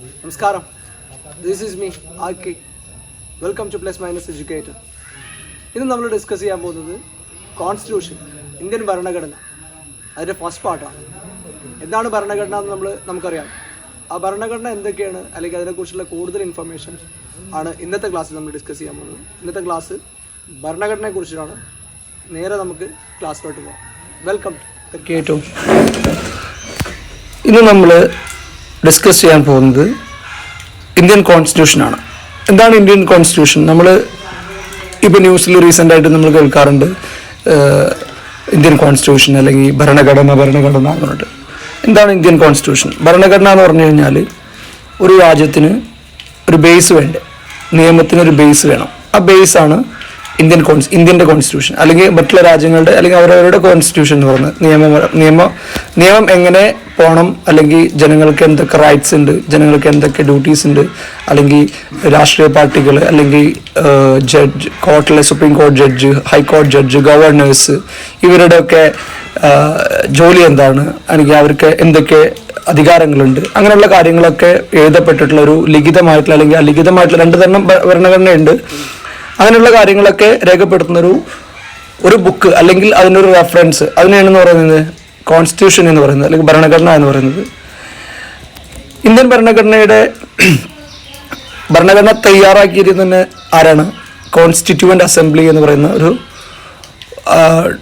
Namaskaram. This is me, RK. Welcome to Plus Minus Educator. ഇന്ന് നമ്മൾ discuss ചെയ്യാൻ പോകുന്നത് കോൺസ്റ്റിറ്റ്യൂഷൻ, ഇന്ത്യൻ ഭരണഘടന. അതിൻ്റെ ഫസ്റ്റ് പാർട്ടാണ്. എന്താണ് ഭരണഘടന എന്ന് നമുക്കറിയാം. ആ ഭരണഘടന എന്തൊക്കെയാണ്, അല്ലെങ്കിൽ അതിനെക്കുറിച്ചുള്ള കൂടുതൽ ഇൻഫർമേഷൻസ് ആണ് ഇന്നത്തെ ക്ലാസ്സിൽ നമ്മൾ ഡിസ്കസ് ചെയ്യാൻ പോകുന്നത്. ഇന്നത്തെ ക്ലാസ് ഭരണഘടനയെക്കുറിച്ചാണ്. നേരെ നമുക്ക് ക്ലാസ്സിലോട്ട് പോകാം. വെൽക്കം കേട്ടോ. ഇന്ന് നമ്മൾ ഡിസ്കസ് ചെയ്യാൻ പോകുന്നത് ഇന്ത്യൻ കോൺസ്റ്റിറ്റ്യൂഷനാണ്. എന്താണ് ഇന്ത്യൻ കോൺസ്റ്റിറ്റ്യൂഷൻ? നമ്മൾ ഇപ്പോൾ ന്യൂസിൽ റീസെൻ്റായിട്ട് നമ്മൾ കേൾക്കാറുണ്ട് ഇന്ത്യൻ കോൺസ്റ്റിറ്റ്യൂഷൻ അല്ലെങ്കിൽ ഭരണഘടന അങ്ങോട്ട്. എന്താണ് ഇന്ത്യൻ കോൺസ്റ്റിറ്റ്യൂഷൻ? ഭരണഘടന എന്ന് പറഞ്ഞു കഴിഞ്ഞാൽ ഒരു രാജ്യത്തിന് ഒരു ബേസ് വേണ്ടേ, നിയമത്തിനൊരു ബേസ് വേണം. ആ ബേസാണ് ഇന്ത്യൻ്റെ കോൺസ്റ്റിറ്റ്യൂഷൻ. അല്ലെങ്കിൽ മറ്റുള്ള രാജ്യങ്ങളുടെ അല്ലെങ്കിൽ അവരവരുടെ കോൺസ്റ്റിറ്റ്യൂഷൻ എന്ന് പറയുന്നത് നിയമം എങ്ങനെ പോകണം, അല്ലെങ്കിൽ ജനങ്ങൾക്ക് എന്തൊക്കെ റൈറ്റ്സ് ഉണ്ട്, ജനങ്ങൾക്ക് എന്തൊക്കെ ഡ്യൂട്ടീസ് ഉണ്ട്, അല്ലെങ്കിൽ രാഷ്ട്രീയ പാർട്ടികൾ, അല്ലെങ്കിൽ ജഡ്ജ്, കോർട്ടിലെ സുപ്രീം കോടതി ജഡ്ജ്, ഹൈക്കോടതി ജഡ്ജ്, ഗവർണേഴ്സ്, ഇവരുടെയൊക്കെ ജോലി എന്താണ്, അല്ലെങ്കിൽ അവർക്ക് എന്തൊക്കെ അധികാരങ്ങളുണ്ട്, അങ്ങനെയുള്ള കാര്യങ്ങളൊക്കെ എഴുതപ്പെട്ടിട്ടുള്ള ഒരു ലിഖിതമായിട്ടുള്ള അല്ലെങ്കിൽ അലിഖിതമായിട്ടുള്ള രണ്ട് തരം ഭരണഘടനയുണ്ട്. അങ്ങനെയുള്ള കാര്യങ്ങളൊക്കെ രേഖപ്പെടുത്തുന്ന ഒരു ബുക്ക് അല്ലെങ്കിൽ അതിനൊരു റെഫറൻസ്, അതിനെയാണെന്ന് പറയുന്നത് കോൺസ്റ്റിറ്റ്യൂഷൻ എന്ന് പറയുന്നത്, അല്ലെങ്കിൽ ഭരണഘടന എന്ന് പറയുന്നത്. ഇന്ത്യൻ ഭരണഘടന തയ്യാറാക്കിയിരുന്നത് തന്നെ ആരാണ്? കോൺസ്റ്റിറ്റ്യൂവൻ്റ് അസംബ്ലി എന്ന് പറയുന്ന ഒരു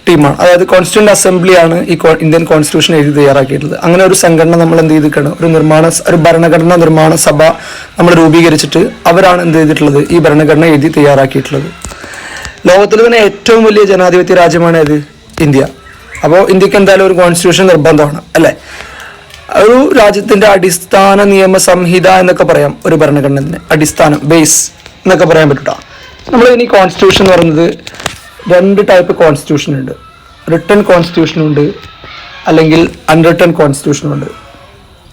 ടീമാണ്. അതായത് കോൺസ്റ്റിറ്റ്യൂവൻ്റ് അസംബ്ലിയാണ് ഈ ഇന്ത്യൻ കോൺസ്റ്റിറ്റ്യൂഷൻ എഴുതി തയ്യാറാക്കിയിട്ടുള്ളത്. അങ്ങനെ ഒരു സംഘടന നമ്മൾ എന്ത് ചെയ്തിട്ടാണ്, ഒരു ഭരണഘടനാ നിർമ്മാണ സഭ നമ്മൾ രൂപീകരിച്ചിട്ട് അവരാണ് എന്ത് ചെയ്തിട്ടുള്ളത്, ഈ ഭരണഘടന എഴുതി തയ്യാറാക്കിയിട്ടുള്ളത്. ലോകത്തിൽ തന്നെ ഏറ്റവും വലിയ ജനാധിപത്യ രാജ്യമാണ് ഇത്, ഇന്ത്യ. അപ്പോൾ ഇന്ത്യക്ക് എന്തായാലും ഒരു കോൺസ്റ്റിറ്റ്യൂഷൻ നിർബന്ധമാണ്, അല്ലേ? ഒരു രാജ്യത്തിൻ്റെ അടിസ്ഥാന നിയമ സംഹിത എന്നൊക്കെ പറയാം ഒരു ഭരണഘടനത്തിന്. അടിസ്ഥാനം, ബേസ് എന്നൊക്കെ പറയാൻ പറ്റൂട്ടോ. നമ്മൾ ഇനി കോൺസ്റ്റിറ്റ്യൂഷൻ എന്ന് പറയുന്നത് രണ്ട് ടൈപ്പ് കോൺസ്റ്റിറ്റ്യൂഷൻ ഉണ്ട്. റിട്ടൺ കോൺസ്റ്റിറ്റ്യൂഷൻ ഉണ്ട്, അല്ലെങ്കിൽ അൺറിട്ടൺ കോൺസ്റ്റിറ്റ്യൂഷൻ ഉണ്ട്.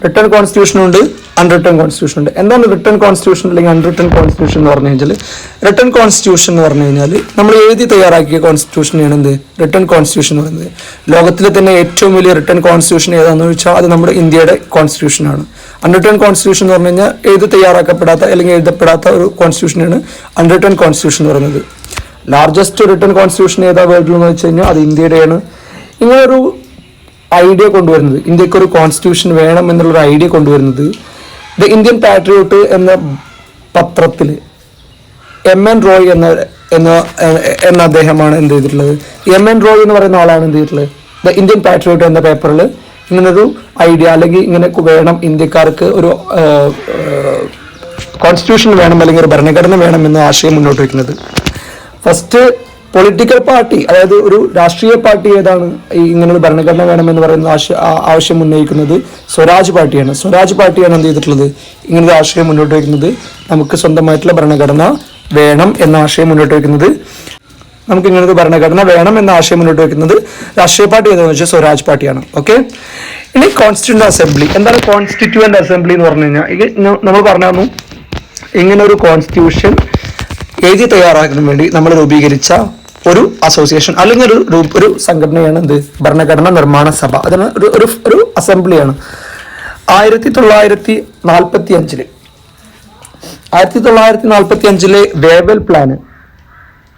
റിട്ടൺ കോൺസ്റ്റിറ്റ്യൂഷൻ ഉണ്ട്, അൺറിട്ടൺ കോൺസ്റ്റിറ്റ്യൂഷൻ ഉണ്ട്. എന്താണ് റിട്ടൺ കോൺസ്റ്റിറ്റ്യൂഷൻ അല്ലെങ്കിൽ അൺറിട്ടൺ കോൺസ്റ്റിറ്റ്യൂഷൻ എന്ന് പറഞ്ഞു കഴിഞ്ഞാൽ, റിട്ടൺ കോൺസ്റ്റിറ്റ്യൂഷൻ എന്ന് പറഞ്ഞു കഴിഞ്ഞാൽ നമ്മൾ എഴുതി തയ്യാറാക്കിയ കോൺസ്റ്റിറ്റ്യൂഷനെയാണ് എന്ത് റിട്ടൺ കോൺസ്റ്റിറ്റ്യൂഷൻ എന്ന് പറയുന്നത്. ലോകത്തിലെ തന്നെ ഏറ്റവും വലിയ റിട്ടൺ കോൺസ്റ്റിറ്റ്യൂഷൻ ഏതാണെന്ന് ചോദിച്ചാൽ അത് നമ്മുടെ ഇന്ത്യയുടെ കോൺസ്റ്റിറ്റ്യൂഷനാണ്. അൺറിട്ടൺ കോൺസ്റ്റിറ്റ്യൂഷൻ എന്ന് പറഞ്ഞു കഴിഞ്ഞാൽ എഴുതി തയ്യാറാക്കപ്പെടാത്ത അല്ലെങ്കിൽ എഴുതപ്പെടാത്ത ഒരു കോൺസ്റ്റിറ്റ്യൂഷനാണ് അൺറിട്ടൺ കോൺസ്റ്റിറ്റ്യൂഷൻ എന്ന് പറയുന്നത്. ലാർജസ്റ്റ് റിട്ടൺ കോൺസ്റ്റിറ്റ്യൂഷൻ ഏതാ വേൾഡിലെന്ന് വെച്ച് കഴിഞ്ഞാൽ അത് ഇന്ത്യയുടെയാണ്. ഇങ്ങനൊരു ഐഡിയ കൊണ്ടുവരുന്നത്, ഇന്ത്യക്ക് ഒരു കോൺസ്റ്റിറ്റ്യൂഷൻ വേണം എന്നുള്ളൊരു ഐഡിയ കൊണ്ടുവരുന്നത് ദ ഇന്ത്യൻ പാട്രിയോട്ട് എന്ന പത്രത്തിൽ MN റോയ് എന്ന അദ്ദേഹമാണ് എന്ത് ചെയ്തിട്ടുള്ളത്. MN റോയ് എന്ന് പറയുന്ന ആളാണ് എന്ത് ചെയ്തിട്ടുള്ളത്, ദ ഇന്ത്യൻ പാട്രിയോട്ട് എന്ന പേപ്പറിൽ ഇങ്ങനൊരു ഐഡിയ, അല്ലെങ്കിൽ ഇങ്ങനെ വേണം, ഇന്ത്യക്കാർക്ക് ഒരു കോൺസ്റ്റിറ്റ്യൂഷൻ വേണം അല്ലെങ്കിൽ ഒരു ഭരണഘടന വേണം എന്ന ആശയം മുന്നോട്ട് വയ്ക്കുന്നത്. ഫസ്റ്റ് പൊളിറ്റിക്കൽ പാർട്ടി, അതായത് ഒരു രാഷ്ട്രീയ പാർട്ടി ഏതാണ് ഈ ഇങ്ങനൊരു ഭരണഘടന വേണമെന്ന് പറയുന്ന ആവശ്യം ഉന്നയിക്കുന്നത്? സ്വരാജ് പാർട്ടിയാണ്. സ്വരാജ് പാർട്ടിയാണ് എന്ത് ചെയ്തിട്ടുള്ളത്, ഇങ്ങനൊരു ആശയം മുന്നോട്ട് വയ്ക്കുന്നത്. നമുക്ക് സ്വന്തമായിട്ടുള്ള ഭരണഘടന വേണം എന്ന ആശയം മുന്നോട്ട് വയ്ക്കുന്നത്, നമുക്ക് ഇങ്ങനൊരു ഭരണഘടന വേണം എന്ന ആശയം മുന്നോട്ട് വയ്ക്കുന്നത് രാഷ്ട്രീയ പാർട്ടി ഏതാണെന്ന് വെച്ചാൽ സ്വരാജ് പാർട്ടിയാണ്. ഓക്കെ. ഇനി കോൺസ്റ്റിറ്റ്യൂവൻ്റ് അസംബ്ലി. എന്താണ് കോൺസ്റ്റിറ്റ്യൂവൻ്റ് അസംബ്ലി എന്ന് പറഞ്ഞു കഴിഞ്ഞാൽ, നമ്മൾ പറഞ്ഞു ഇങ്ങനെ ഒരു കോൺസ്റ്റിറ്റ്യൂഷൻ എഴുതി തയ്യാറാക്കാൻ വേണ്ടി നമ്മൾ രൂപീകരിച്ച ഒരു അസോസിയേഷൻ അല്ലെങ്കിൽ ഒരു സംഘടനയാണ് എന്ത് ഭരണഘടനാ നിർമ്മാണ സഭ. അതിന് ഒരു അസംബ്ലിയാണ്. 1945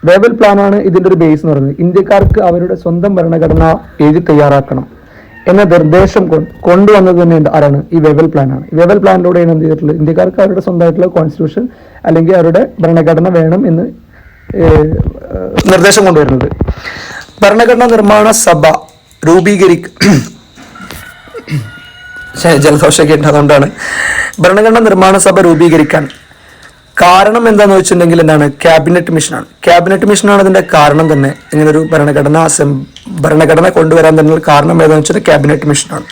വേവൽ പ്ലാനാണ് ഇതിൻ്റെ ഒരു ബേസ് എന്ന് പറയുന്നത്. ഇന്ത്യക്കാർക്ക് അവരുടെ സ്വന്തം ഭരണഘടന എഴുതി തയ്യാറാക്കണം എന്ന നിർദ്ദേശം കൊണ്ടുവന്നത് തന്നെ ആരാണ്? ഈ വേവൽ പ്ലാനാണ്. ഈ വേവൽ പ്ലാനിലൂടെയാണ് എന്ത് ചെയ്തിട്ടുള്ളത്, ഇന്ത്യക്കാർക്ക് അവരുടെ സ്വന്തമായിട്ടുള്ള കോൺസ്റ്റിറ്റ്യൂഷൻ അല്ലെങ്കിൽ അവരുടെ ഭരണഘടന വേണം എന്ന് നിർദ്ദേശം കൊണ്ടുവരുന്നത്. ഭരണഘടനാ നിർമ്മാണ സഭ ജലദോഷമൊക്കെ ഉണ്ട്, അതുകൊണ്ടാണ്. ഭരണഘടനാ നിർമ്മാണ സഭ രൂപീകരിക്കാൻ കാരണം എന്താണെന്ന് വെച്ചിട്ടുണ്ടെങ്കിൽ എന്താണ്? ക്യാബിനറ്റ് മിഷനാണ്. ക്യാബിനറ്റ് മിഷനാണ് അതിൻ്റെ കാരണം തന്നെ. ഇങ്ങനൊരു ഭരണഘടന കൊണ്ടുവരാൻ തന്നെ കാരണം ഏതാണെന്ന് വെച്ചാൽ ക്യാബിനറ്റ് മിഷനാണ്.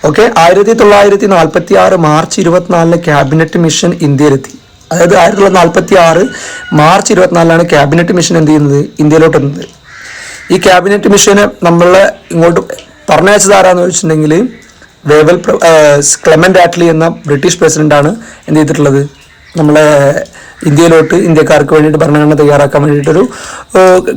ഓക്കെ. 1946 മാർച്ച് 24 ക്യാബിനറ്റ് മിഷൻ ഇന്ത്യയിലെത്തി. അതായത് 1946 മാർച്ച് 24 ക്യാബിനറ്റ് മിഷൻ എന്ത് ചെയ്യുന്നത്, ഇന്ത്യയിലോട്ട് എത്തുന്നത്. ഈ ക്യാബിനറ്റ് മിഷനെ നമ്മളെ ഇങ്ങോട്ട് പറഞ്ഞയച്ചത് ആരാന്ന് വെച്ചിട്ടുണ്ടെങ്കിൽ ക്ലെമന്റ് ആറ്റ്ലി എന്ന ബ്രിട്ടീഷ് പ്രസിഡന്റാണ് എന്ത് ചെയ്തിട്ടുള്ളത്, നമ്മളെ ഇന്ത്യയിലോട്ട് ഇന്ത്യക്കാർക്ക് വേണ്ടിയിട്ട് ഭരണഘടന തയ്യാറാക്കാൻ വേണ്ടിയിട്ടൊരു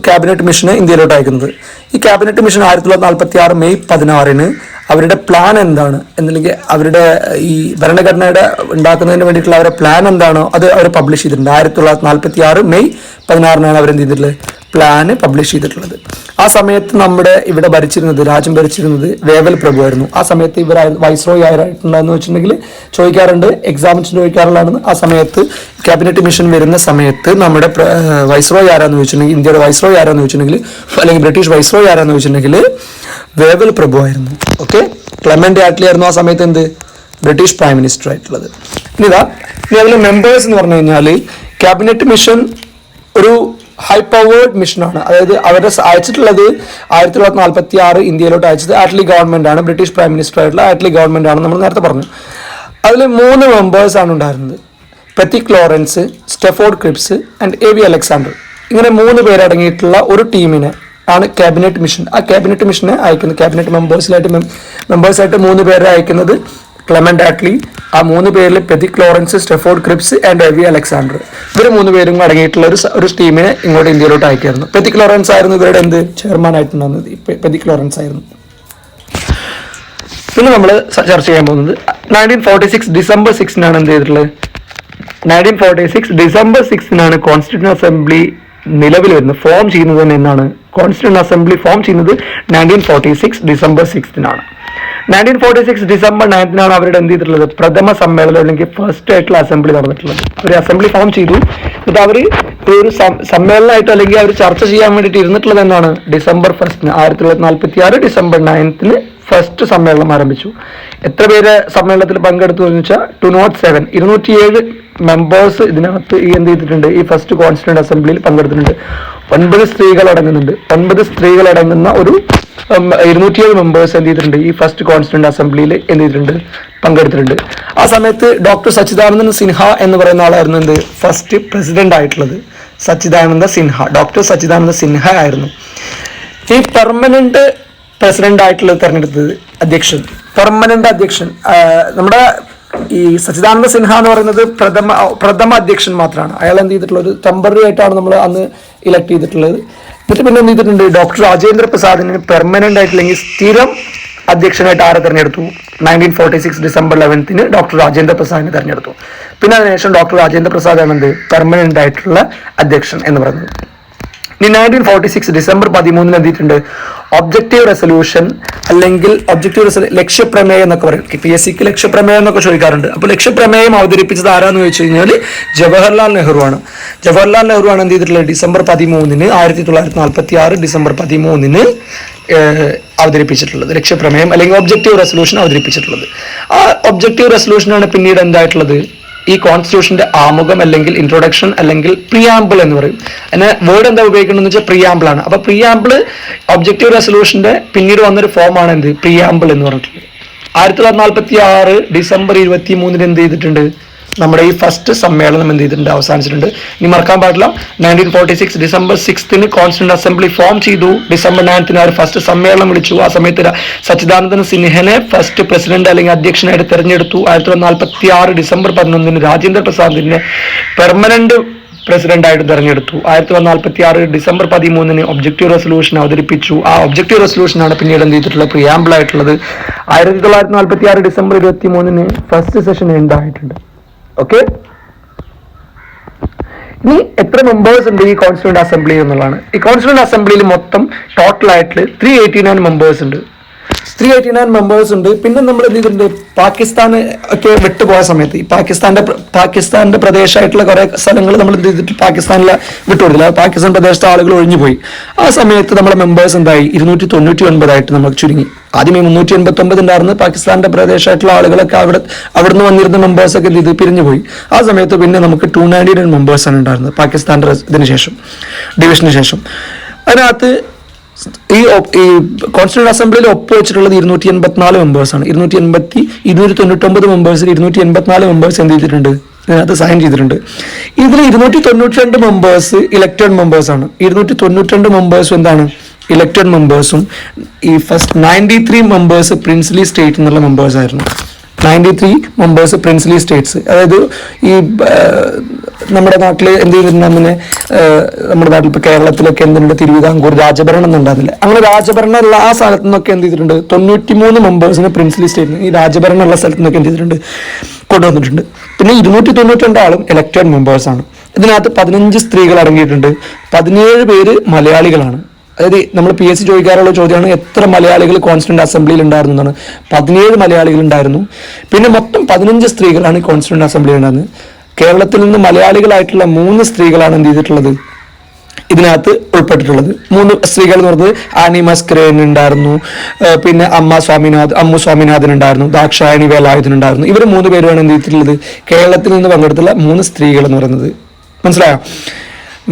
ക്യാബിനറ്റ് മിഷന് ഇന്ത്യയിലോട്ട് അയക്കുന്നത്. ഈ ക്യാബിനറ്റ് മിഷൻ 1946 മെയ് 16 അവരുടെ പ്ലാൻ എന്താണ് എന്നല്ലെങ്കിൽ അവരുടെ ഈ ഭരണഘടനയുടെ ഉണ്ടാക്കുന്നതിന് വേണ്ടിയിട്ടുള്ള അവരുടെ പ്ലാൻ എന്താണോ അത് അവർ പബ്ലിഷ് ചെയ്തിട്ടുണ്ട്. 1946 മെയ് 16 അവരെന്ത് ചെയ്തിട്ടുള്ളത് പ്ലാന് പബ്ലിഷ് ചെയ്തിട്ടുള്ളത്. ആ സമയത്ത് നമ്മുടെ ഇവിടെ രാജ്യം ഭരിച്ചിരുന്നത് വേവൽ പ്രഭു ആയിരുന്നു. ആ സമയത്ത് ഇവർ വൈസ്രോയി ആയിട്ടുണ്ടെന്ന് വെച്ചിട്ടുണ്ടെങ്കിൽ ചോദിക്കാറുണ്ട്, എക്സാമിന് ചോദിക്കാറുള്ളതാണ്. ആ സമയത്ത് ക്യാബിനറ്റ് മിഷൻ വരുന്ന സമയത്ത് നമ്മുടെ വൈസ്രോയി ആരാന്ന് ചോദിച്ചിട്ടുണ്ടെങ്കിൽ, ഇന്ത്യയുടെ വൈസ്രോയി ആരാന്ന് ചോദിച്ചിട്ടുണ്ടെങ്കിൽ, അല്ലെങ്കിൽ ബ്രിട്ടീഷ് വൈസ്രോയി ആരാന്ന് ചോദിച്ചിട്ടുണ്ടെങ്കിൽ വേവൽ പ്രഭു ആയിരുന്നു. ഓക്കെ, ക്ലെമന്റ് ആറ്റ്ലി ആയിരുന്നു ആ സമയത്ത് എന്ത് ബ്രിട്ടീഷ് പ്രൈം മിനിസ്റ്റർ ആയിട്ടുള്ളത്. ഇനി അതിലെ മെമ്പേഴ്സ് എന്ന് പറഞ്ഞു കഴിഞ്ഞാൽ ക്യാബിനറ്റ് മിഷൻ ഒരു ഹൈ പവേർഡ് മിഷനാണ്. അതായത് അവരെ അയച്ചിട്ടുള്ളത് 1946 ഇന്ത്യയിലോട്ട് അയച്ചത് ആറ്റ്ലി ഗവൺമെന്റ് ആണ്. ബ്രിട്ടീഷ് പ്രൈം മിനിസ്റ്റർ ആയിട്ടുള്ള ആറ്റ്ലി ഗവൺമെന്റ് ആണ് നമ്മൾ നേരത്തെ പറഞ്ഞു. അതിൽ 3 മെമ്പേഴ്സ് ആണ് ഉണ്ടായിരുന്നത്. Pethick Lawrence, Stafford Cripps and A V. Alexander. ഇങ്ങനെ 3 പേരടങ്ങിയിട്ടുള്ള ഒരു ടീമിനെ ആണ് ക്യാബിനറ്റ് മിഷൻ. ആ ക്യാബിനറ്റ് മിഷനെ അയക്കുന്നത്, ക്യാബിനറ്റ് മെമ്പേഴ്സായിട്ട് 3 പേരെ അയക്കുന്നത് ക്ലെമന്റ് ആറ്റ്ലി. ആ 3 പേരിൽ Pethick Lawrence, Stafford Cripps and A V. Alexander, ഇവർ 3 പേരും അടങ്ങിയിട്ടുള്ള ഒരു ടീമിനെ ഇങ്ങോട്ട് ഇന്ത്യയിലോട്ട് അയക്കായിരുന്നു. പെത്തിക് ലോറൻസ് ആയിരുന്നു ഇവരുടെ ചെയർമാൻ ആയിട്ടുണ്ടായിരുന്നത്. പെത്തിക് ലോറൻസ് ആയിരുന്നു. പിന്നെ നമ്മൾ ചർച്ച ചെയ്യാൻ പോകുന്നത് 1946 ഡിസംബർ 6 എന്ത് ചെയ്തിട്ടുള്ളത്. 1946 ഡിസംബർ 6 കോൺസ്റ്റിറ്റ്യൂന്റ് അസംബ്ലി നിലവിൽ വരുന്നത്, ഫോം ചെയ്യുന്നത് തന്നെ എന്നാണ്. കോൺസ്റ്റിറ്റ്യൂന്റ് അസംബ്ലി ഫോം ചെയ്യുന്നത് 1946 ഡിസംബർ 6 1946 ഡിസംബർ 9 അവരുടെ എന്ത് ചെയ്തിട്ടുള്ളത് പ്രഥമ സമ്മേളനം അല്ലെങ്കിൽ ഫസ്റ്റ് ആയിട്ടുള്ള അസംബ്ലി നടന്നിട്ടുള്ളത്. അവർ അസംബ്ലി ഫോം ചെയ്തു. എന്നിട്ട് അവർ ഒരു സമ്മേളനമായിട്ട് അല്ലെങ്കിൽ അവർ ചർച്ച ചെയ്യാൻ വേണ്ടിയിട്ട് ഇരുന്നിട്ടുള്ളത് എന്നാണ് ഡിസംബർ 1 1946 ഡിസംബർ 9 ഫസ്റ്റ് സമ്മേളനം ആരംഭിച്ചു. എത്ര പേര് സമ്മേളനത്തിൽ പങ്കെടുത്തു എന്ന് വെച്ചാൽ 207 മെമ്പേഴ്സ് ഇതിനകത്ത് എന്ത് ചെയ്തിട്ടുണ്ട്, ഈ ഫസ്റ്റ് കോൺസ്റ്റിറ്റ്യൂന്റ് അസംബ്ലിയിൽ പങ്കെടുത്തിട്ടുണ്ട്. 9 സ്ത്രീകൾ അടങ്ങുന്നുണ്ട്. 9 സ്ത്രീകൾ അടങ്ങുന്ന ഒരു 207 മെമ്പേഴ്സ് എന്ത് ചെയ്തിട്ടുണ്ട് ഈ ഫസ്റ്റ് കോൺസ്റ്റിറ്റ്യൂന്റ് അസംബ്ലിയിൽ എന്ത് ചെയ്തിട്ടുണ്ട് പങ്കെടുത്തിട്ടുണ്ട്. ആ സമയത്ത് ഡോക്ടർ സച്ചിദാനന്ദ സിൻഹ എന്ന് പറയുന്ന ആളായിരുന്നു എന്ത് ഫസ്റ്റ് പ്രസിഡന്റ് ആയിട്ടുള്ളത്. ഡോക്ടർ സച്ചിദാനന്ദ സിൻഹ ആയിരുന്നു ഈ പെർമനന്റ് പ്രസിഡന്റ് ആയിട്ടുള്ളത് തെരഞ്ഞെടുത്തത്. പെർമനന്റ് അധ്യക്ഷൻ നമ്മുടെ ഈ സച്ചിദാനന്ദ സിൻഹ എന്ന് പറയുന്നത് പ്രഥമ അധ്യക്ഷൻ മാത്രമാണ്. അയാൾ എന്ത് ചെയ്തിട്ടുള്ളത് ഒരു ടെമ്പററി ആയിട്ടാണ് നമ്മൾ അന്ന് ഇലക്ട് ചെയ്തിട്ടുള്ളത്. എന്നിട്ട് പിന്നെ എന്ത് ചെയ്തിട്ടുണ്ട്, ഡോക്ടർ രാജേന്ദ്ര പ്രസാദിന് പെർമനന്റ് ആയിട്ടില്ലെങ്കിൽ സ്ഥിരം അധ്യക്ഷനായിട്ട് ആരെ തെരഞ്ഞെടുത്തു. 1946 ഡിസംബർ 11 ഡോക്ടർ രാജേന്ദ്ര പ്രസാദിനെ തെരഞ്ഞെടുത്തു. പിന്നെ അതിനുശേഷം ഡോക്ടർ രാജേന്ദ്ര പ്രസാദ് ആണ് എന്ത് പെർമനന്റ് ആയിട്ടുള്ള അധ്യക്ഷൻ എന്ന് പറയുന്നത്. ഇനി 1946 ഡിസംബർ 13 എന്തിട്ടുണ്ട് ഒബ്ജക്റ്റീവ് റെസൊല്യൂഷൻ അല്ലെങ്കിൽ ലക്ഷ്യപ്രമേയം എന്നൊക്കെ പറയും. PSCക്ക് ലക്ഷ്യപ്രമേയം എന്നൊക്കെ ചോദിക്കാറുണ്ട്. അപ്പോൾ ലക്ഷ്യപ്രമേയം അവതരിപ്പിച്ചത് ആരാന്ന് ചോദിച്ചു കഴിഞ്ഞാൽ ജവഹർലാൽ നെഹ്റു ആണ്. ജവഹർലാൽ നെഹ്റു ആണ് എന്ത് ചെയ്തിട്ടുള്ളത് ഡിസംബർ 13 1946 ഡിസംബർ 13 അവതരിപ്പിച്ചിട്ടുള്ളത് ലക്ഷ്യപ്രമേയം അല്ലെങ്കിൽ ഒബ്ജക്റ്റീവ് റെസൊല്യൂഷൻ അവതരിപ്പിച്ചിട്ടുള്ളത്. ആ ഒബ്ജക്റ്റീവ് റെസൊല്യൂഷനാണ് പിന്നീട് എന്തായിട്ടുള്ളത് ഈ കോൺസ്റ്റിറ്റ്യൂഷന്റെ ആമുഖം അല്ലെങ്കിൽ ഇൻട്രൊഡക്ഷൻ അല്ലെങ്കിൽ പ്രിയാമ്പിൾ എന്ന് പറയും. അതിന് വേർഡ് എന്താ ഉപയോഗിക്കണമെന്ന് വെച്ചാൽ പ്രിയാമ്പിൾ ആണ്. അപ്പൊ പ്രിയാമ്പിൾ ഒബ്ജക്റ്റീവ് റെസൊല്യൂഷന്റെ പിന്നീട് വന്നൊരു ഫോമാണ് എന്ത് പ്രിയാമ്പിൾ എന്ന് പറഞ്ഞിട്ടുള്ളത്. 1946 ഡിസംബർ 23 എന്ത് ചെയ്തിട്ടുണ്ട് നമ്മുടെ ഈ ഫസ്റ്റ് സമ്മേളനം എന്ത് ചെയ്തിട്ടുണ്ട് അവസാനിച്ചിട്ടുണ്ട്. ഇനി മറക്കാൻ പാടില്ല 1946 ഡിസംബർ 6 കോൺസ്റ്റിറ്റ്യൂന്റ് അസംബ്ലി ഫോം ചെയ്തു. ഡിസംബർ 9 അവർ ഫസ്റ്റ് സമ്മേളനം വിളിച്ചു. ആ സമയത്ത് സച്ചിദാനന്ദൻ സിൻഹനെ ഫസ്റ്റ് പ്രസിഡന്റ് അല്ലെങ്കിൽ അധ്യക്ഷനായിട്ട് തെരഞ്ഞെടുത്തു. 1946 ഡിസംബർ 11 രാജേന്ദ്ര പ്രസാദിനെ പെർമനന്റ് പ്രസിഡന്റ് ആയിട്ട് തെരഞ്ഞെടുത്തു. 1946 ഡിസംബർ 13 ഒബ്ജക്റ്റീവ് റെസൊല്യൂഷൻ അവതരിപ്പിച്ചു. ആ ഒബ്ജക്റ്റീവ് റെസൊല്യൂഷനാണ് പിന്നീട് എന്ത് ചെയ്തിട്ടുള്ളത് പ്രിയാമ്പിൾ ആയിട്ടുള്ളത്. 1946 ഡിസംബർ 23 ഫസ്റ്റ് സെഷൻ എൻഡ് ആയിട്ടുണ്ട്. ഓക്കെ, ഇനി എത്ര മെമ്പേഴ്സ് ഉണ്ട് ഈ കോൺസ്റ്റിറ്റ്യൂന്റ് അസംബ്ലി എന്നുള്ളതാണ്. ഈ കോൺസ്റ്റിറ്റ്യൂന്റ് അസംബ്ലിയിൽ മൊത്തം ടോട്ടൽ ആയിട്ട് 389 മെമ്പേഴ്സ് ഉണ്ട്. 389 മെമ്പേഴ്സ് ഉണ്ട്. പിന്നെ നമ്മൾ എന്ത് ചെയ്തിട്ടുണ്ട് പാകിസ്ഥാൻ ഒക്കെ വിട്ടുപോയ സമയത്ത് ഈ പാകിസ്ഥാന്റെ പ്രദേശമായിട്ടുള്ള കുറെ സ്ഥലങ്ങൾ നമ്മൾ എന്ത് ചെയ്തിട്ട് പാകിസ്ഥാനിലെ വിട്ടുകൊടുത്തില്ല. പാകിസ്ഥാൻ പ്രദേശത്തെ ആളുകൾ ഒഴിഞ്ഞുപോയി. ആ സമയത്ത് നമ്മുടെ മെമ്പേഴ്സ് എന്തായി 299 ആയിട്ട് നമ്മൾ ചുരുങ്ങി. ആദ്യമേ 389 ഉണ്ടായിരുന്നു. പാകിസ്ഥാന്റെ പ്രദേശമായിട്ടുള്ള ആളുകളൊക്കെ അവിടുന്ന് വന്നിരുന്ന മെമ്പേഴ്സ് ഒക്കെ ഇത് പിരിഞ്ഞുപോയി. ആ സമയത്ത് പിന്നെ നമുക്ക് 299 മെമ്പേഴ്സ് ആണ് ഉണ്ടായിരുന്നത് പാകിസ്ഥാന്റെ ഇതിന് ശേഷം ഡിവിഷന് ശേഷം. അതിനകത്ത് ഈ കോൺസ്റ്റിറ്റ്യൂന്റ് അസംബ്ലിയിൽ ഒപ്പുവെച്ചിട്ടുള്ളത് 284 മെമ്പേഴ്സാണ്. 299 മെമ്പേഴ്സിൽ 284 മെമ്പേഴ്സ് എന്ത് ചെയ്തിട്ടുണ്ട് ഇതിനകത്ത് സൈൻ ചെയ്തിട്ടുണ്ട്. ഇതിൽ 292 മെമ്പേഴ്സ് ഇലക്റ്റഡ് മെമ്പേഴ്സാണ്. 292 മെമ്പേഴ്സും എന്താണ് ഇലക്റ്റഡ് മെമ്പേഴ്സും ഈ ഫസ്റ്റ് 93 മെമ്പേഴ്സ് പ്രിൻസ്ലി സ്റ്റേറ്റ് എന്നുള്ള മെമ്പേഴ്സ് ആയിരുന്നു. 93 മെമ്പേഴ്സ് പ്രിൻസ്ലി സ്റ്റേറ്റ്സ്. അതായത് ഈ നമ്മുടെ നാട്ടിൽ എന്ത് ചെയ്തിട്ടുണ്ട് അങ്ങനെ നമ്മുടെ നാട്ടിൽ ഇപ്പോൾ കേരളത്തിലൊക്കെ എന്തുണ്ട് തിരുവിതാംകൂർ രാജഭരണം എന്നുണ്ടാകുന്നില്ല. അങ്ങനെ രാജഭരണമുള്ള ആ സ്ഥലത്തു നിന്നൊക്കെ എന്ത് ചെയ്തിട്ടുണ്ട് 93 മെമ്പേഴ്സിന് പ്രിൻസ്ലി സ്റ്റേറ്റിന് ഈ രാജഭരണമുള്ള സ്ഥലത്തു നിന്നൊക്കെ എന്ത് ചെയ്തിട്ടുണ്ട് കൊണ്ടുവന്നിട്ടുണ്ട്. പിന്നെ 292 ആളും ഇലക്റ്റഡ് മെമ്പേഴ്സാണ്. ഇതിനകത്ത് 15 സ്ത്രീകൾ അടങ്ങിയിട്ടുണ്ട്, 17 പേര് മലയാളികളാണ്. അതായത് നമ്മൾ PSC ചോദിക്കാറുള്ള ചോദ്യമാണ് എത്ര മലയാളികൾ കോൺസ്റ്റിറ്റ്യൂന്റ് അസംബ്ലിയിൽ ഉണ്ടായിരുന്നു എന്നാണ്. 17 മലയാളികൾ ഉണ്ടായിരുന്നു. പിന്നെ മൊത്തം 15 സ്ത്രീകളാണ് കോൺസ്റ്റിറ്റ്യൂന്റ് അസംബ്ലിയിൽ ഉണ്ടായിരുന്നത്. കേരളത്തിൽ നിന്ന് മലയാളികളായിട്ടുള്ള 3 സ്ത്രീകളാണ് എന്ത് ചെയ്തിട്ടുള്ളത് ഇതിനകത്ത് ഉൾപ്പെട്ടിട്ടുള്ളത്. 3 സ്ത്രീകൾ എന്ന് പറഞ്ഞത് ആനി മസ്കരേൻ ഉണ്ടായിരുന്നു, പിന്നെ അമ്മു സ്വാമിനാഥൻ ഉണ്ടായിരുന്നു, ദാക്ഷായണി വേലായുധൻ ഉണ്ടായിരുന്നു. ഇവർ 3 പേരുമാണ് എന്ത് ചെയ്തിട്ടുള്ളത് കേരളത്തിൽ നിന്ന് പങ്കെടുത്തുള്ള 3 സ്ത്രീകൾ എന്ന് പറയുന്നത്. മനസ്സിലായോ?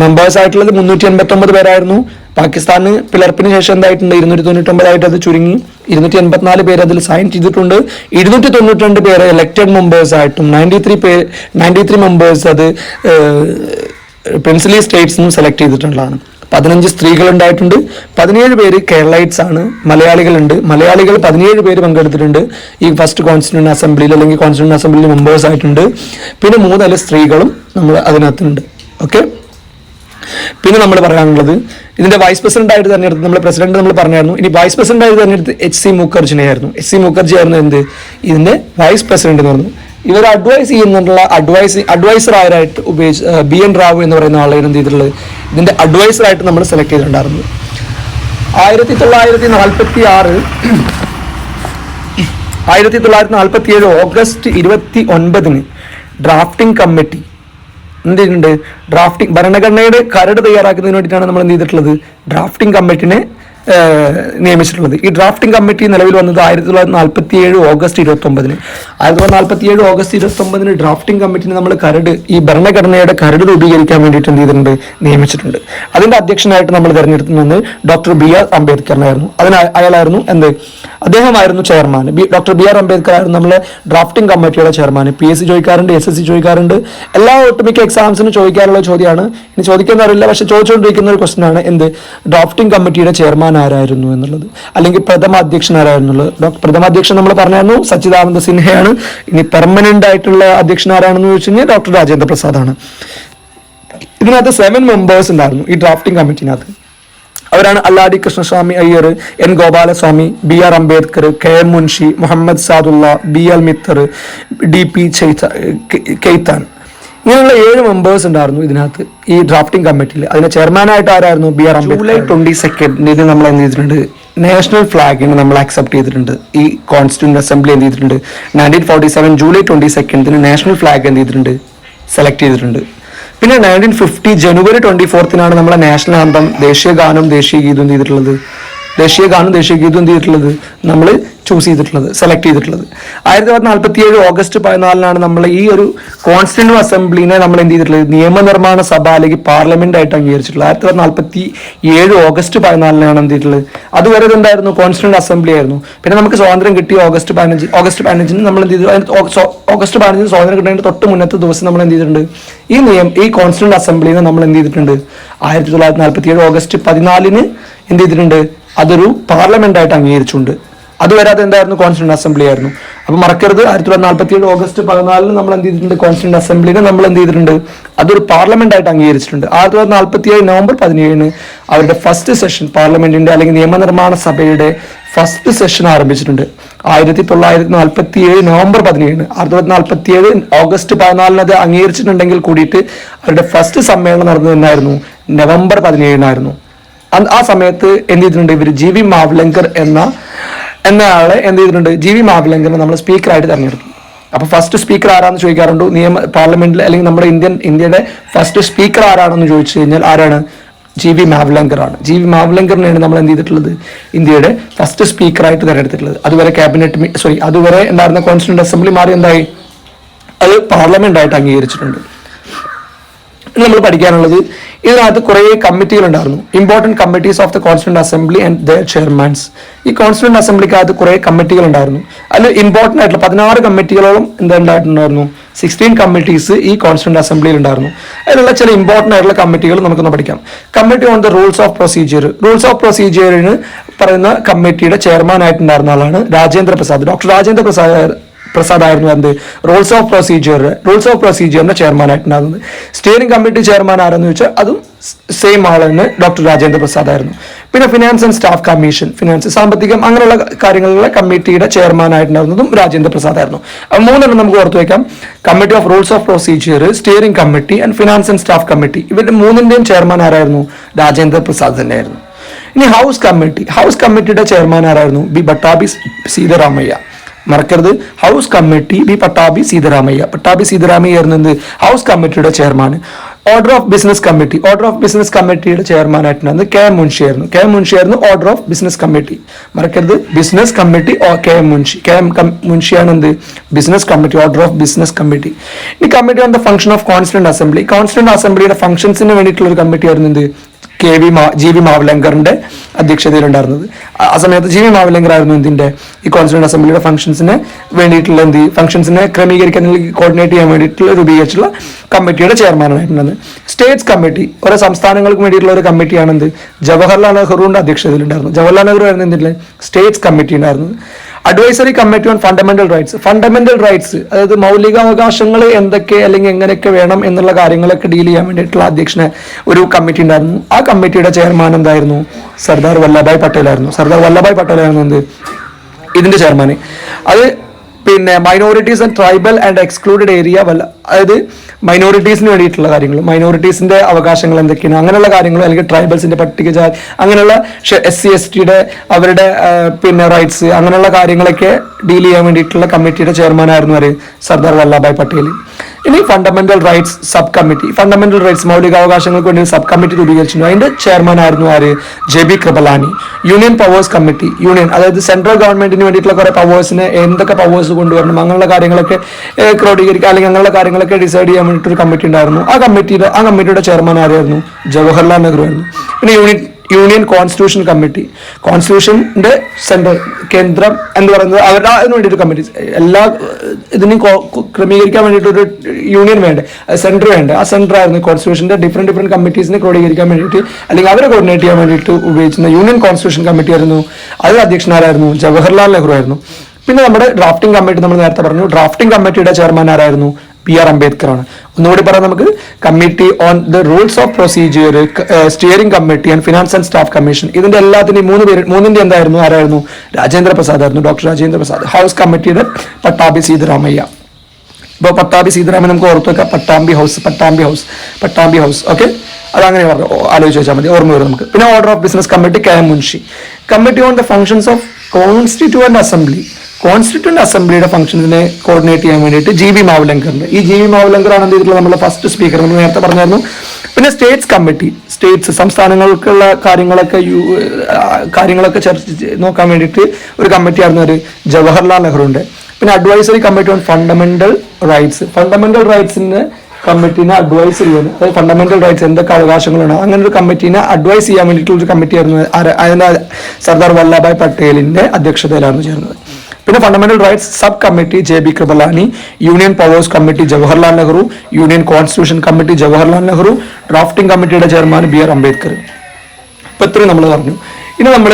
മെമ്പേഴ്സ് ആയിട്ടുള്ളത് 389 പേരായിരുന്നു. പാകിസ്ഥാന് പിളർപ്പിന് ശേഷം എന്തായിട്ടുണ്ട് 299 ആയിട്ട് അത് ചുരുങ്ങി 284 പേര് അതിൽ സൈൻ ചെയ്തിട്ടുണ്ട്. 292 പേര് ഇലക്റ്റഡ് മെമ്പേഴ്സ് ആയിട്ടും 93 മെമ്പേഴ്സ് അത് പ്രിൻസ്ലി സ്റ്റേറ്റ്സ് നിന്നും സെലക്ട് ചെയ്തിട്ടുള്ളതാണ്. 15 സ്ത്രീകൾ ഉണ്ടായിട്ടുണ്ട്, 17 പേര് കേരളൈറ്റ്സ് ആണ്, മലയാളികളുണ്ട്. മലയാളികൾ 17 പേര് പങ്കെടുത്തിട്ടുണ്ട് ഈ ഫസ്റ്റ് കോൺസ്റ്റിറ്റ്യൂന്റ് അസംബ്ലിയിൽ അല്ലെങ്കിൽ കോൺസ്റ്റിറ്റ്യൂന്റ് അസംബ്ലിയിൽ മെമ്പേഴ്സ് ആയിട്ടുണ്ട്. പിന്നെ 3 സ്ത്രീകളും നമ്മൾ അതിനകത്തുണ്ട്. ഓക്കെ, പിന്നെ നമ്മൾ പറയാനുള്ളത് ഇതിന്റെ വൈസ് പ്രസിഡന്റ് ആയിട്ട് തെരഞ്ഞെടുത്ത് നമ്മൾ പ്രസിഡന്റ് നമ്മൾ പറഞ്ഞായിരുന്നു. ഇനി വൈസ് പ്രസിഡന്റ് ആയിട്ട് തെരഞ്ഞെടുത്ത് HC മുഖർജിനെ ആയിരുന്നു. HC മുഖർജി ആയിരുന്നു എന്ത് ഇതിന്റെ വൈസ് പ്രസിഡന്റ് എന്ന് പറഞ്ഞു. ഇവർ അഡ്വൈസ് ചെയ്യുന്നുള്ള അഡ്വൈസർ ആയിട്ട് ഉപയോഗിച്ച് BN റാവു എന്ന് പറയുന്ന ആളെയാണ് എന്ത് ചെയ്തിട്ടുള്ളത് ഇതിന്റെ അഡ്വൈസർ ആയിട്ട് നമ്മൾ സെലക്ട് ചെയ്തിട്ടുണ്ടായിരുന്നു. 1947 ഓഗസ്റ്റ് 29 ഡ്രാഫ്റ്റിംഗ് കമ്മിറ്റി എന്ത് ചെയ്തിട്ടുണ്ട് ഭരണഘടനയുടെ കരട് തയ്യാറാക്കുന്നതിന് വേണ്ടിയിട്ടാണ് നമ്മൾ എന്ത് ചെയ്തിട്ടുള്ളത് ഡ്രാഫ്റ്റിംഗ് കമ്മിറ്റിനെ നിയമിച്ചിട്ടുള്ളത്. ഈ ഡ്രാഫ്റ്റിംഗ് കമ്മിറ്റി നിലവിൽ വന്നത് 1947 ഓഗസ്റ്റ് 29. 1947 ഓഗസ്റ്റ് 29 ഡ്രാഫ്റ്റിംഗ് കമ്മിറ്റിനെ നമ്മൾ ഈ ഭരണഘടനയുടെ കരട് രൂപീകരിക്കാൻ വേണ്ടിയിട്ട് എന്ത് ചെയ്തിട്ടുണ്ട് നിയമിച്ചിട്ടുണ്ട്. അതിന്റെ അധ്യക്ഷനായിട്ട് നമ്മൾ തെരഞ്ഞെടുക്കുന്നത് ഡോക്ടർ BR അംബേദ്കറിനായിരുന്നു. അയാളായിരുന്നു അദ്ദേഹമായിരുന്നു ചെയർമാൻ. ഡോക്ടർ BR അംബേദ്കർ ആയിരുന്നു നമ്മളെ ഡ്രാഫ്റ്റിംഗ് കമ്മിറ്റിയുടെ ചെയർമാൻ. PSC ചോദിക്കാറുണ്ട്, SSC ചോദിക്കാറുണ്ട്, എല്ലാ ഒട്ടുമിക്ക എക്സാംസിനും ചോദിക്കാറുള്ള ചോദ്യമാണ്. ഇനി ചോദിക്കാൻ അറിയില്ല, പക്ഷെ ചോദിച്ചുകൊണ്ടിരിക്കുന്ന ഒരു ക്വസ്റ്റൻ ആണ് എന്ത് ഡ്രാഫ്റ്റിംഗ് കമ്മിറ്റിയുടെ ചെയർമാൻ ആരായിരുന്നു എന്നുള്ളത്, അല്ലെങ്കിൽ പ്രഥമ അധ്യക്ഷൻ ആരായിരുന്നുള്ളത്. പ്രഥമ അധ്യക്ഷൻ നമ്മൾ പറഞ്ഞായിരുന്നു സച്ചിദാനന്ദ സിൻഹയാണ്. ഇനി പെർമനന്റ് ആയിട്ടുള്ള അധ്യക്ഷൻ ആരാണെന്ന് ചോദിച്ചു കഴിഞ്ഞാൽ ഡോക്ടർ രാജേന്ദ്ര പ്രസാദാണ്. ഇതിനകത്ത് 7 മെമ്പേഴ്സ് ഉണ്ടായിരുന്നു ഈ ഡ്രാഫ്റ്റിംഗ് കമ്മിറ്റിനകത്ത്. അവരാണ് Alladi Krishnaswamy Iyer, N Gopalaswamy, BR Ambedkar, KM Munshi, Muhammad Saadulla, BL Mitter, DP കെയ്ത്താൻ. ഇങ്ങനെയുള്ള 7 മെമ്പേഴ്സ് ഉണ്ടായിരുന്നു ഇതിനകത്ത് ഈ ഡ്രാഫ്റ്റിംഗ് കമ്മിറ്റിയിൽ. അതിന്റെ ചെയർമാനായിട്ട് ആരായിരുന്നു BR അംബേദ്കർ. ജൂലൈ 22 നമ്മൾ എന്ത് ചെയ്തിട്ടുണ്ട് നാഷണൽ ഫ്ലാഗിന് നമ്മൾ അക്സെപ്റ്റ് ചെയ്തിട്ടുണ്ട്. ഈ കോൺസ്റ്റിറ്റ്യൂന്റ് അസംബ്ലി എന്ത് ചെയ്തിട്ടുണ്ട് 1947 ജൂലൈ 22 നാഷണൽ ഫ്ലാഗ് എന്ത് ചെയ്തിട്ടുണ്ട് സെലക്ട് ചെയ്തിട്ടുണ്ട്. പിന്നെ 1950 ജനുവരി 24 നമ്മളെ നാഷണൽ ആന്തം ദേശീയ ഗാനം ദേശീയ ഗീതം എന്ത് ചെയ്തിട്ടുള്ളത് നമ്മൾ ചൂസ് ചെയ്തിട്ടുള്ളത് സെലക്ട് ചെയ്തിട്ടുള്ളത്. 1947 ഓഗസ്റ്റ് 14 നമ്മൾ ഈ ഒരു കോൺസ്റ്റിറ്റ്യൂന്റ് അസംബ്ലിനെ നമ്മൾ എന്ത് ചെയ്തിട്ടുള്ളത് നിയമനിർമ്മാണ സഭ അല്ലെങ്കിൽ പാർലമെന്റ് ആയിട്ട് അംഗീകരിച്ചിട്ടുള്ളത്. 1947 ഓഗസ്റ്റ് 14 എന്ത് ചെയ്തിട്ടുള്ളത്. അതുവരെ ഇതുണ്ടായിരുന്നു കോൺസ്റ്റിറ്റ്യൂന്റ് അസംബ്ലി ആയിരുന്നു. പിന്നെ നമുക്ക് സ്വാതന്ത്ര്യം കിട്ടി ഓഗസ്റ്റ് 15 നമ്മൾ എന്ത് ചെയ്തു ഓഗസ്റ്റ് 15 സ്വാതന്ത്ര്യം കിട്ടുന്നതിന് തൊട്ട് മുന്നത്തെ ദിവസം നമ്മൾ എന്ത് ചെയ്തിട്ടുണ്ട് ഈ കോൺസ്റ്റിറ്റ്യൂന്റ് അസംബ്ലിനെ നമ്മൾ എന്ത് ചെയ്തിട്ടുണ്ട് 1947 ഓഗസ്റ്റ് 14 എന്ത് ചെയ്തിട്ടുണ്ട് അതൊരു പാർലമെന്റ് ആയിട്ട് അംഗീകരിച്ചുകൊണ്ട്. അതുവരെ അത് എന്തായിരുന്നു കോൺസ്റ്റിറ്റ്യൂന്റ് അസംബ്ലി ആയിരുന്നു. അപ്പൊ മറക്കരുത് 1947 ഓഗസ്റ്റ് 14 നമ്മൾ എന്ത് ചെയ്തിട്ടുണ്ട് കോൺസ്റ്റിറ്റ്യൂന്റ് അസംബ്ലിനെ നമ്മൾ എന്ത് ചെയ്തിട്ടുണ്ട് അതൊരു പാർലമെന്റ് ആയിട്ട് അംഗീകരിച്ചിട്ടുണ്ട്. 1947 നവംബർ 17 അവരുടെ ഫസ്റ്റ് സെഷൻ പാർലമെന്റിന്റെ അല്ലെങ്കിൽ നിയമനിർമ്മാണ സഭയുടെ ഫസ്റ്റ് സെഷൻ ആരംഭിച്ചിട്ടുണ്ട്. 1947 നവംബർ 17 1947 ഓഗസ്റ്റ് 14 അത് അംഗീകരിച്ചിട്ടുണ്ടെങ്കിൽ കൂടിയിട്ട് അവരുടെ ഫസ്റ്റ് സമ്മേളനം നടന്നത് എന്നായിരുന്നു നവംബർ 17 ആ സമയത്ത് എന്ത് ചെയ്തിട്ടുണ്ട് ഇവർ GV മാവ്ലങ്കർ എന്നയാളെ എന്ത് ചെയ്തിട്ടുണ്ട് GV മാവ്ലങ്കറിനെ നമ്മൾ സ്പീക്കറായിട്ട് തെരഞ്ഞെടുത്തു. അപ്പൊ ഫസ്റ്റ് സ്പീക്കർ ആരാണെന്ന് ചോദിക്കാറുണ്ട് പാർലമെന്റിൽ അല്ലെങ്കിൽ നമ്മുടെ ഇന്ത്യയുടെ ഫസ്റ്റ് സ്പീക്കർ ആരാണെന്ന് ചോദിച്ചു കഴിഞ്ഞാൽ ആരാണ് GV മാവ്ലങ്കർ ആണ്. GV മാവ്ലങ്കറിനെയാണ് നമ്മൾ എന്ത് ചെയ്തിട്ടുള്ളത് ഇന്ത്യയുടെ ഫസ്റ്റ് സ്പീക്കറായിട്ട് തെരഞ്ഞെടുത്തിട്ടുള്ളത്. അതുവരെ അതുവരെ ഉണ്ടായിരുന്ന കോൺസ്റ്റിറ്റ്യൂന്റ് അസംബ്ലി മാറി എന്തായി അത് പാർലമെന്റ് ആയിട്ട് അംഗീകരിച്ചിട്ടുണ്ട്. നമ്മൾ പഠിക്കാനുള്ളത് ഇതിനകത്ത് കുറേ കമ്മിറ്റികൾ ഉണ്ടായിരുന്നു. Important committees of the constituent assembly and their chairmans. ഈ കോൺസ്റ്റിറ്റ്യൂന്റ് അസംബ്ലിക്കകത്ത് കുറേ കമ്മിറ്റികൾ ഉണ്ടായിരുന്നു. അതിൽ ഇമ്പോർട്ടൻ്റ് ആയിട്ടുള്ള 16 കമ്മിറ്റികളോളം ഉണ്ടായിട്ടുണ്ടായിരുന്നു. 16 കമ്മിറ്റീസ് ഈ കോൺസ്റ്റിറ്റ്യൂന്റ് അസംബ്ലിയിൽ ഉണ്ടായിരുന്നു. അതിലുള്ള ചില ഇമ്പോർട്ടൻ്റ് ആയിട്ടുള്ള കമ്മിറ്റികൾ നമുക്കൊന്ന് പഠിക്കാം. Committee on the rules of പ്രൊസീജിയറിന് പറയുന്ന കമ്മിറ്റിയുടെ ചെയർമാൻ ആയിട്ടുണ്ടായിരുന്ന ആളാണ് രാജേന്ദ്ര പ്രസാദ്. ഡോക്ടർ രാജേന്ദ്ര പ്രസാദ് ആയിരുന്നു എന്ത് റൂൾസ് ഓഫ് പ്രൊസീജിയറിന്റെ ചെയർമാൻ ആയിട്ടുണ്ടായിരുന്നത്. സ്റ്റിയറിംഗ് കമ്മിറ്റി ചെയർമാൻ ആരെന്ന് ചോദിച്ചാൽ അതും സെയിം ആൾ തന്നെ ഡോക്ടർ രാജേന്ദ്ര പ്രസാദ് ആയിരുന്നു. പിന്നെ finance and staff commission, finance സാമ്പത്തികം അങ്ങനെയുള്ള കാര്യങ്ങളിലുള്ള കമ്മിറ്റിയുടെ ചെയർമാൻ ആയിട്ടുണ്ടായിരുന്നതും രാജേന്ദ്ര പ്രസാദ് ആയിരുന്നു. മൂന്നെണ്ണം നമുക്ക് ഓർത്തു വയ്ക്കാം. Committee of rules of procedure, steering committee and finance and staff committee, ഇവരുടെ മൂന്നിന്റെയും ചെയർമാൻ ആരായിരുന്നു? രാജേന്ദ്ര പ്രസാദ് തന്നെയായിരുന്നു. ഇനി ഹൗസ് കമ്മിറ്റിയുടെ ചെയർമാൻ ആരായിരുന്നു? ബി പട്ടാഭി സീതാരാമയ്യ. മറക്കരുത്, house committee B Pattabhi Sitaramayya ആയിരുന്നു ഹൗസ് കമ്മിറ്റിയുടെ ചെയർമാൻ. ഓർഡർ ഓഫ് ബിസിനസ് കമ്മിറ്റിയുടെ ചെയർമാൻ ആയിട്ടുണ്ടായിരുന്നത് കെ എം മുൻഷി ആയിരുന്നു ഓർഡർ ഓഫ് ബിസിനസ് കമ്മിറ്റി. മറക്കരുത്, ബിസിനസ് കമ്മിറ്റി കെ എം മുൻഷിയാണ് എന്ത് business committee, order of business committee. ഈ committee on the function of constituent അസംബ്ലിയുടെ ഫംഗ്ഷൻസിന് വേണ്ടിയിട്ടുള്ള ഒരു കമ്മിറ്റി ആയിരുന്നു എന്ത് ജി വി മാവലങ്കറിന്റെ അധ്യക്ഷതയിലുണ്ടായിരുന്നത്. ആ സമയത്ത് ജി വി മാവലങ്കർ ആയിരുന്നു ഇതിന്റെ ഈ കോൺസ്റ്റിറ്റ്യൂന്റ് അസംബ്ലിയുടെ ഫംഗ്ഷൻസിനെ വേണ്ടിയിട്ടുള്ള ഫംഗ്ഷൻസിനെ ക്രമീകരിക്കാൻ കോർഡിനേറ്റ് ചെയ്യാൻ വേണ്ടിയിട്ടുള്ള രൂപീകരിച്ചുള്ള കമ്മിറ്റിയുടെ ചെയർമാനായിട്ടുള്ളത്. സ്റ്റേറ്റ്സ് കമ്മിറ്റി, ഓരോ സംസ്ഥാനങ്ങൾക്ക് വേണ്ടിയിട്ടുള്ള ഒരു കമ്മിറ്റിയാണ് എന്ത് ജവഹർലാൽ നെഹ്റുവിന്റെ അധ്യക്ഷതയിലുണ്ടായിരുന്നു. ജവഹർലാൽ നെഹ്റു ആയിരുന്നു എന്തിന്റെ സ്റ്റേറ്റ്സ് കമ്മിറ്റി ഉണ്ടായിരുന്നത്. Advisory committee on fundamental rights, അതായത് മൗലികാവകാശങ്ങൾ എന്തൊക്കെ അല്ലെങ്കിൽ എങ്ങനെയൊക്കെ വേണം എന്നുള്ള കാര്യങ്ങളൊക്കെ ഡീൽ ചെയ്യാൻ വേണ്ടിയിട്ടുള്ള അധ്യക്ഷനെ ഒരു കമ്മിറ്റി ഉണ്ടായിരുന്നു. ആ കമ്മിറ്റിയുടെ ചെയർമാൻ എന്തായിരുന്നു? സർദാർ വല്ലഭായ് പട്ടേലായിരുന്നു എന്ത് ഇതിന്റെ ചെയർമാൻ. അത് പിന്നെ minorities and tribal and excluded area അതായത് മൈനോറിറ്റീസിന് വേണ്ടിയിട്ടുള്ള കാര്യങ്ങൾ, മൈനോറിറ്റീസിന്റെ അവകാശങ്ങൾ എന്തൊക്കെയാണ് അങ്ങനെയുള്ള കാര്യങ്ങൾ, അല്ലെങ്കിൽ ട്രൈബൽസിന്റെ പട്ടികജാതി അങ്ങനെയുള്ള SC ST അവരുടെ പിന്നെ റൈറ്റ്സ് അങ്ങനെയുള്ള കാര്യങ്ങളൊക്കെ ഡീൽ ചെയ്യാൻ വേണ്ടിയിട്ടുള്ള കമ്മിറ്റിയുടെ ചെയർമാൻ ആയിരുന്നു സർദാർ വല്ലഭായ് പട്ടേൽ. ഇനി ഫണ്ടമെന്റൽ റൈറ്റ്സ് സബ് കമ്മിറ്റി, മൗലികാവകാശങ്ങൾക്ക് വേണ്ടി സബ് കമ്മിറ്റി രൂപീകരിച്ചിട്ടുണ്ട്. അതിന്റെ ചെയർമാൻ ആയിരുന്നു JB Kripalani. Union powers committee, അതായത് സെൻട്രൽ ഗവൺമെന്റിന് വേണ്ടിയിട്ടുള്ള കുറെ പവേഴ്സിന് എന്തൊക്കെ പവേഴ്സ് കൊണ്ടുവരണം അങ്ങനെയുള്ള കാര്യങ്ങളൊക്കെ ക്രോഡീകരിക്കുക അല്ലെങ്കിൽ അങ്ങനെയുള്ള കാര്യങ്ങളൊക്കെ ഡിസൈഡ് ചെയ്യാൻ വേണ്ടിയിട്ട് ഒരു കമ്മിറ്റി ഉണ്ടായിരുന്നു. ആ കമ്മിറ്റിയുടെ ചെയർമാൻ ആരായിരുന്നു? ജവഹർലാൽ നെഹ്റു ആയിരുന്നു. പിന്നെ യൂണിയൻ കോൺസ്റ്റിറ്റ്യൂഷൻ കമ്മിറ്റി, കോൺസ്റ്റിറ്റ്യൂഷന്റെ സെൻട്രൽ കേന്ദ്രം എന്ന് പറയുന്നത് അവരുടെ അതിന് വേണ്ടിയിട്ട് കമ്മിറ്റി, എല്ലാ ഇതിനും ക്രമീകരിക്കാൻ വേണ്ടിയിട്ട് ഒരു യൂണിയൻ വേണ്ടേ, സെന്റർ വേണ്ടേ, ആ സെന്റർ ആയിരുന്നു കോൺസ്റ്റിറ്റ്യൂഷന്റെ ഡിഫറെന്റ് കമ്മിറ്റീസിനെ ക്രോഡീകരിക്കാൻ വേണ്ടിയിട്ട് അല്ലെങ്കിൽ അവരെ കോർഡിനേറ്റ് ചെയ്യാൻ വേണ്ടിയിട്ട് ഉപയോഗിക്കുന്ന യൂണിയൻ കോൺസ്റ്റിറ്റ്യൂഷൻ കമ്മിറ്റി ആയിരുന്നു. അതിൽ അധ്യക്ഷനാരായിരുന്നു? ജവഹർലാൽ നെഹ്റു ആയിരുന്നു. പിന്നെ നമ്മുടെ ഡ്രാഫ്റ്റിംഗ് കമ്മിറ്റി നമ്മൾ നേരത്തെ പറഞ്ഞു. ഡ്രാഫ്റ്റിംഗ് കമ്മിറ്റിയുടെ ചെയർമാൻ ആരായിരുന്നു? PR അംബേദ്കർ ആണ്. ഒന്നുകൂടി പറയാം നമുക്ക്. Committee on the rules of procedure, steering committee and finance and staff commission, ഇതിന്റെ എല്ലാത്തിന്റെയും മൂന്നിന്റെ ആരായിരുന്നു? രാജേന്ദ്ര പ്രസാദ് ആയിരുന്നു, ഡോക്ടർ രാജേന്ദ്ര പ്രസാദ്. ഹൗസ് കമ്മിറ്റിയുടെ പട്ടാഭി സീതാരാമയ്യ. ഇപ്പോൾ പട്ടാഭി സീതാരാമൻ നമുക്ക് ഓർത്തു വെക്കാം, പട്ടാമ്പി ഹൗസ്. ഓക്കെ, അതങ്ങനെ ആലോചിച്ച് വെച്ചാൽ മതി, ഓർമ്മ വരും നമുക്ക്. പിന്നെ order of business committee K M Munshi. Committee on the functions of constituent അസംബ്ലിയുടെ ഫംഗ്ഷൻസിനെ കോർഡിനേറ്റ് ചെയ്യാൻ വേണ്ടിയിട്ട് JB മാവലങ്കറിന്റെ. ഈ JB മാവലങ്കർ ആണ് എന്ത് ചെയ്തിട്ടുള്ളത്? നമ്മുടെ ഫസ്റ്റ് സ്പീക്കർ നമ്മൾ നേരത്തെ പറഞ്ഞായിരുന്നു. പിന്നെ സ്റ്റേറ്റ്സ് കമ്മിറ്റി, സംസ്ഥാനങ്ങൾക്കുള്ള കാര്യങ്ങളൊക്കെ ചർച്ച നോക്കാൻ വേണ്ടിയിട്ട് ഒരു കമ്മിറ്റി ആയിരുന്നു ജവഹർലാൽ നെഹ്റുവിന്റെ. പിന്നെ അഡ്വൈസറി കമ്മിറ്റി ഓൺ ഫണ്ടമെന്റൽ റൈറ്റ്സിന്റെ കമ്മിറ്റിനെ അഡ്വൈസ് ചെയ്യാൻ, അതായത് ഫണ്ടമെന്റൽ റൈറ്റ്സ് എന്തൊക്കെ അവകാശങ്ങളാണ് അങ്ങനെ ഒരു കമ്മിറ്റിനെ അഡ്വൈസ് ചെയ്യാൻ വേണ്ടിയിട്ടുള്ള ഒരു കമ്മിറ്റി ആയിരുന്നു. അതിന്റെ സർദാർ വല്ലഭായ് പട്ടേലിന്റെ അധ്യക്ഷതയിലാണ് ചേർന്നത്. പിന്നെ fundamental rights sub committee JB Kripalani, union powers committee Jawaharlal Nehru, union constitution committee Jawaharlal Nehru, drafting കമ്മിറ്റിയുടെ ചെയർമാൻ BR അംബേദ്കർ. ഇപ്പൊ ഇത്രയും നമ്മൾ പറഞ്ഞു. ഇനി നമ്മൾ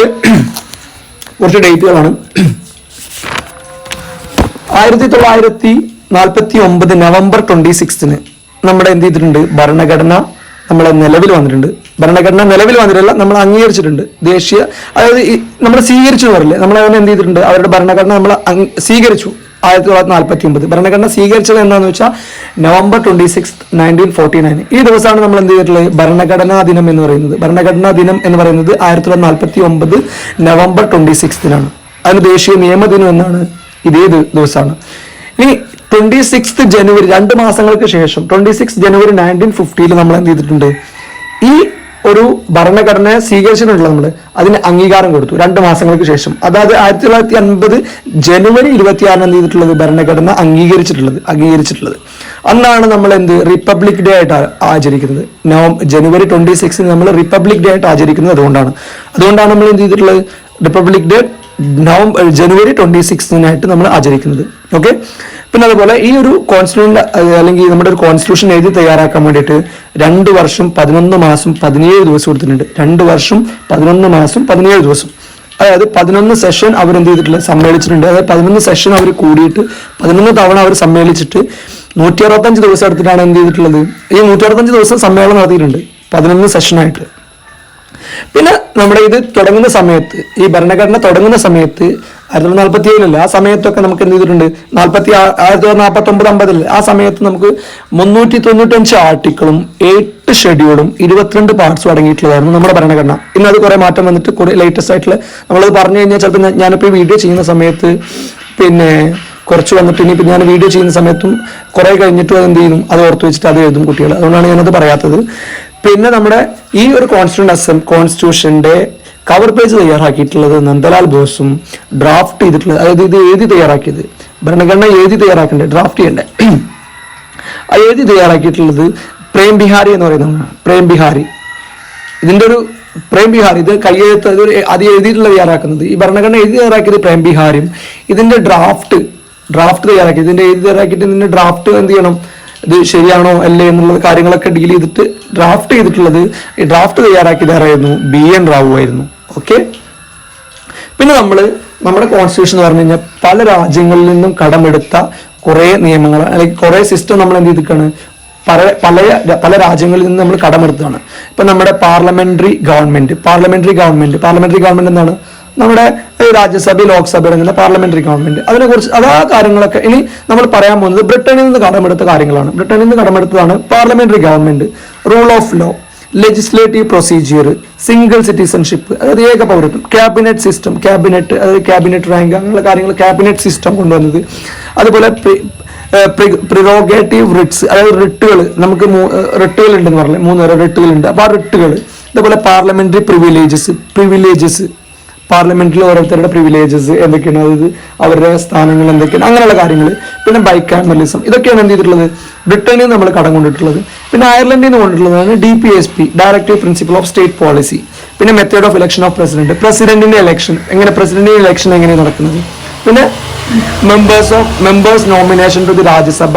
കുറച്ച് ഡേറ്റുകളാണ്. 1949 നവംബർ 26 നമ്മുടെ എന്ത് ചെയ്തിട്ടുണ്ട്? ഭരണഘടന നിലവിൽ വന്നിട്ടുണ്ട്. നമ്മൾ അംഗീകരിച്ചിട്ടുണ്ട്. ദേശീയ, അതായത് നമ്മൾ സ്വീകരിച്ചു എന്ന് പറയില്ലേ, നമ്മൾ അതിനെ എന്ത് ചെയ്തിട്ടുണ്ട്? അവരുടെ ഭരണഘടന നമ്മൾ സ്വീകരിച്ചു. 1949 ഭരണഘടന സ്വീകരിച്ചത് എന്താണെന്ന് വെച്ചാൽ നവംബർ 26, 1949 ഈ ദിവസമാണ് നമ്മൾ എന്ത് ചെയ്തിട്ടുള്ളത്? ഭരണഘടനാ ദിനം എന്ന് പറയുന്നത്. 1949 നവംബർ 26 അതിന് ദേശീയ നിയമദിനം എന്നാണ് ഇതേ ദിവസമാണ്. ഇനി 26 ജനുവരി 2 മാസങ്ങൾക്ക് ശേഷം 26 ജനുവരി 1950 നമ്മൾ എന്ത് ചെയ്തിട്ടുണ്ട്? ഈ ഒരു ഭരണഘടനയെ സ്വീകരിച്ചിട്ടുണ്ടല്ലോ, നമ്മൾ അതിന് അംഗീകാരം കൊടുത്തു 2 മാസങ്ങൾക്ക് ശേഷം. അതായത് 1950 ജനുവരി 26 എന്ത് ചെയ്തിട്ടുള്ളത്? ഭരണഘടന അംഗീകരിച്ചിട്ടുള്ളത്. അന്നാണ് നമ്മൾ എന്ത് റിപ്പബ്ലിക് ഡേ ആയിട്ട് ആചരിക്കുന്നത്. ജനുവരി 26 നമ്മൾ റിപ്പബ്ലിക് ഡേ ആയിട്ട് ആചരിക്കുന്നത് അതുകൊണ്ടാണ് നമ്മൾ എന്ത് ചെയ്തിട്ടുള്ളത്? റിപ്പബ്ലിക് ഡേ ജനുവരി 26 നമ്മൾ ആചരിക്കുന്നത്. ഓക്കെ. പിന്നെ അതുപോലെ ഈ ഒരു കോൺസ്റ്റിറ്റ്യൂഷൻ അല്ലെങ്കിൽ നമ്മുടെ ഒരു കോൺസ്റ്റിറ്റ്യൂഷൻ എഴുതി തയ്യാറാക്കാൻ വേണ്ടിയിട്ട് 2 വർഷം 11 മാസം 17 ദിവസം കൊടുത്തിട്ടുണ്ട്. 2 വർഷം 11 മാസം 17 ദിവസം. അതായത് 11 സെഷൻ അവരെന്ത് ചെയ്തിട്ടില്ല, സമ്മേളിച്ചിട്ടുണ്ട്. അതായത് 11 സെഷൻ അവർ കൂടിയിട്ട് 11 തവണ അവർ സമ്മേളിച്ചിട്ട് 165 ദിവസം എടുത്തിട്ടാണ് എന്ത് ചെയ്തിട്ടുള്ളത്, ഈ 165 ദിവസം സമ്മേളനം നടത്തിയിട്ടുണ്ട് 11 സെഷനായിട്ട്. പിന്നെ നമ്മുടെ ഇത് തുടങ്ങുന്ന സമയത്ത്, ഈ ഭരണഘടന തുടങ്ങുന്ന സമയത്ത് 1947 ആ സമയത്തൊക്കെ നമുക്ക് എന്ത് ചെയ്തിട്ടുണ്ട്, 1949-50 ആ സമയത്ത് നമുക്ക് 395 ആർട്ടിക്കിളും 8 ഷെഡ്യൂളും 22 പാർട്സും അടങ്ങിയിട്ടുള്ളതായിരുന്നു നമ്മുടെ ഭരണഘടന. ഇന്ന് അത് കുറെ മാറ്റം വന്നിട്ട് കുറെ ലേറ്റസ്റ്റ് ആയിട്ടുള്ള നമ്മളത് പറഞ്ഞു കഴിഞ്ഞാൽ ചിലപ്പോൾ ഞാനിപ്പോൾ ഈ വീഡിയോ ചെയ്യുന്ന സമയത്ത് പിന്നെ കുറച്ച് വന്നിട്ട് ഇനിയിപ്പോൾ ഞാൻ വീഡിയോ ചെയ്യുന്ന സമയത്തും കുറെ കഴിഞ്ഞിട്ടും അത് എന്ത് ചെയ്യുന്നു, അത് ഓർത്ത് വെച്ചിട്ട് അത് എഴുതും കുട്ടികൾ. അതുകൊണ്ടാണ് ഞാനത് പറയാത്തത്. പിന്നെ നമ്മുടെ ഈ ഒരു കോൺസ്റ്റിറ്റ്യൂഷന്റെ കവർ പേജ് തയ്യാറാക്കിയിട്ടുള്ളത് നന്ദലാൽ ബോസും ഡ്രാഫ്റ്റ് ചെയ്തിട്ടുള്ളത്, അതായത് ഇത് എഴുതി തയ്യാറാക്കിയത്, ഭരണഘടന എഴുതി തയ്യാറാക്കണ്ടേ, ഡ്രാഫ്റ്റ് ചെയ്യണ്ടേ, ആ എഴുതി തയ്യാറാക്കിയിട്ടുള്ളത് പ്രേം ബിഹാരി എന്ന് പറയുന്നതാണ്. പ്രേം ബിഹാരി ഇതിന്റെ ഒരു പ്രേം ബിഹാരി ഇത് കയ്യെഴുത്ത് അത് എഴുതിയിട്ടുള്ള തയ്യാറാക്കുന്നത്, ഈ ഭരണഘടന എഴുതി തയ്യാറാക്കിയത് പ്രേം ബിഹാരിയും ഇതിന്റെ ഡ്രാഫ്റ്റ് തയ്യാറാക്കി, ഇതിന്റെ എഴുതി തയ്യാറാക്കിയിട്ട് ഇതിന്റെ ഡ്രാഫ്റ്റ് എന്ത് ചെയ്യണം, ഇത് ശരിയാണോ അല്ലേ എന്നുള്ള കാര്യങ്ങളൊക്കെ ഡീൽ ചെയ്തിട്ട് ഡ്രാഫ്റ്റ് ചെയ്തിട്ടുള്ളത്, ഈ ഡ്രാഫ്റ്റ് തയ്യാറാക്കിയത് ആരായിരുന്നു, BN റാവു ആയിരുന്നു. ഓക്കെ. പിന്നെ നമ്മുടെ കോൺസ്റ്റിറ്റ്യൂഷൻ എന്ന് പറഞ്ഞു കഴിഞ്ഞാൽ പല രാജ്യങ്ങളിൽ നിന്നും കടമെടുത്ത കുറെ നിയമങ്ങൾ അല്ലെങ്കിൽ കുറെ സിസ്റ്റം നമ്മൾ എന്ത് ചെയ്തിട്ടാണ്, പല രാജ്യങ്ങളിൽ നിന്ന് നമ്മൾ കടമെടുത്തതാണ്. ഇപ്പൊ നമ്മുടെ പാർലമെന്ററി ഗവൺമെന്റ് എന്താണ്, നമ്മുടെ രാജ്യസഭ ലോക്സഭ അടങ്ങുന്ന പാർലമെന്ററി ഗവൺമെന്റ്, അതിനെക്കുറിച്ച് ആ കാര്യങ്ങളൊക്കെ ഇനി നമ്മൾ പറയാൻ പോകുന്നത് ബ്രിട്ടനിൽ നിന്ന് കടമെടുത്ത കാര്യങ്ങളാണ്. ബ്രിട്ടനിൽ നിന്ന് കടമെടുത്തതാണ് parliamentary government, rule of law, legislative procedure, single citizenship, അതായത് ഏക പൗരത്വം, ക്യാബിനറ്റ് സിസ്റ്റം, അതായത് ക്യാബിനറ്റ് റാങ്ക്, അങ്ങനെയുള്ള കാര്യങ്ങൾ ക്യാബിനറ്റ് സിസ്റ്റം കൊണ്ടുവന്നത്. അതുപോലെ പ്രിറോഗേറ്റീവ് റിട്സ്, അതായത് റിട്ടുകൾ, നമുക്ക് റിട്ടുകൾ ഉണ്ടെന്ന് പറഞ്ഞില്ലേ, 3 റിട്ടുകളുണ്ട്. അപ്പോൾ ആ റിട്ടുകൾ, അതുപോലെ പാർലമെന്ററി പ്രിവിലേജസ് പാർലമെന്റിൽ ഓരോരുത്തരുടെ പ്രിവിലേജസ് എന്തൊക്കെയാണ്, അതായത് അവരുടെ സ്ഥാനങ്ങൾ എന്തൊക്കെയാണ്, അങ്ങനെയുള്ള കാര്യങ്ങൾ. പിന്നെ ബൈക്കാമറലിസം, ഇതൊക്കെയാണ് എന്ത് ചെയ്തിട്ടുള്ളത്, ബ്രിട്ടനിൽ നമ്മൾ കടം കൊണ്ടിട്ടുള്ളത്. പിന്നെ അയർലൻഡിൽ നിന്ന് കൊണ്ടിട്ടുള്ളതാണ് DPSP, directive principle of state policy. പിന്നെ മെത്തേഡ് ഓഫ് ഇലക്ഷൻ ഓഫ് പ്രസിഡന്റിന്റെ ഇലക്ഷൻ എങ്ങനെ നടക്കുന്നത്. പിന്നെ members nomination to the Rajya Sabha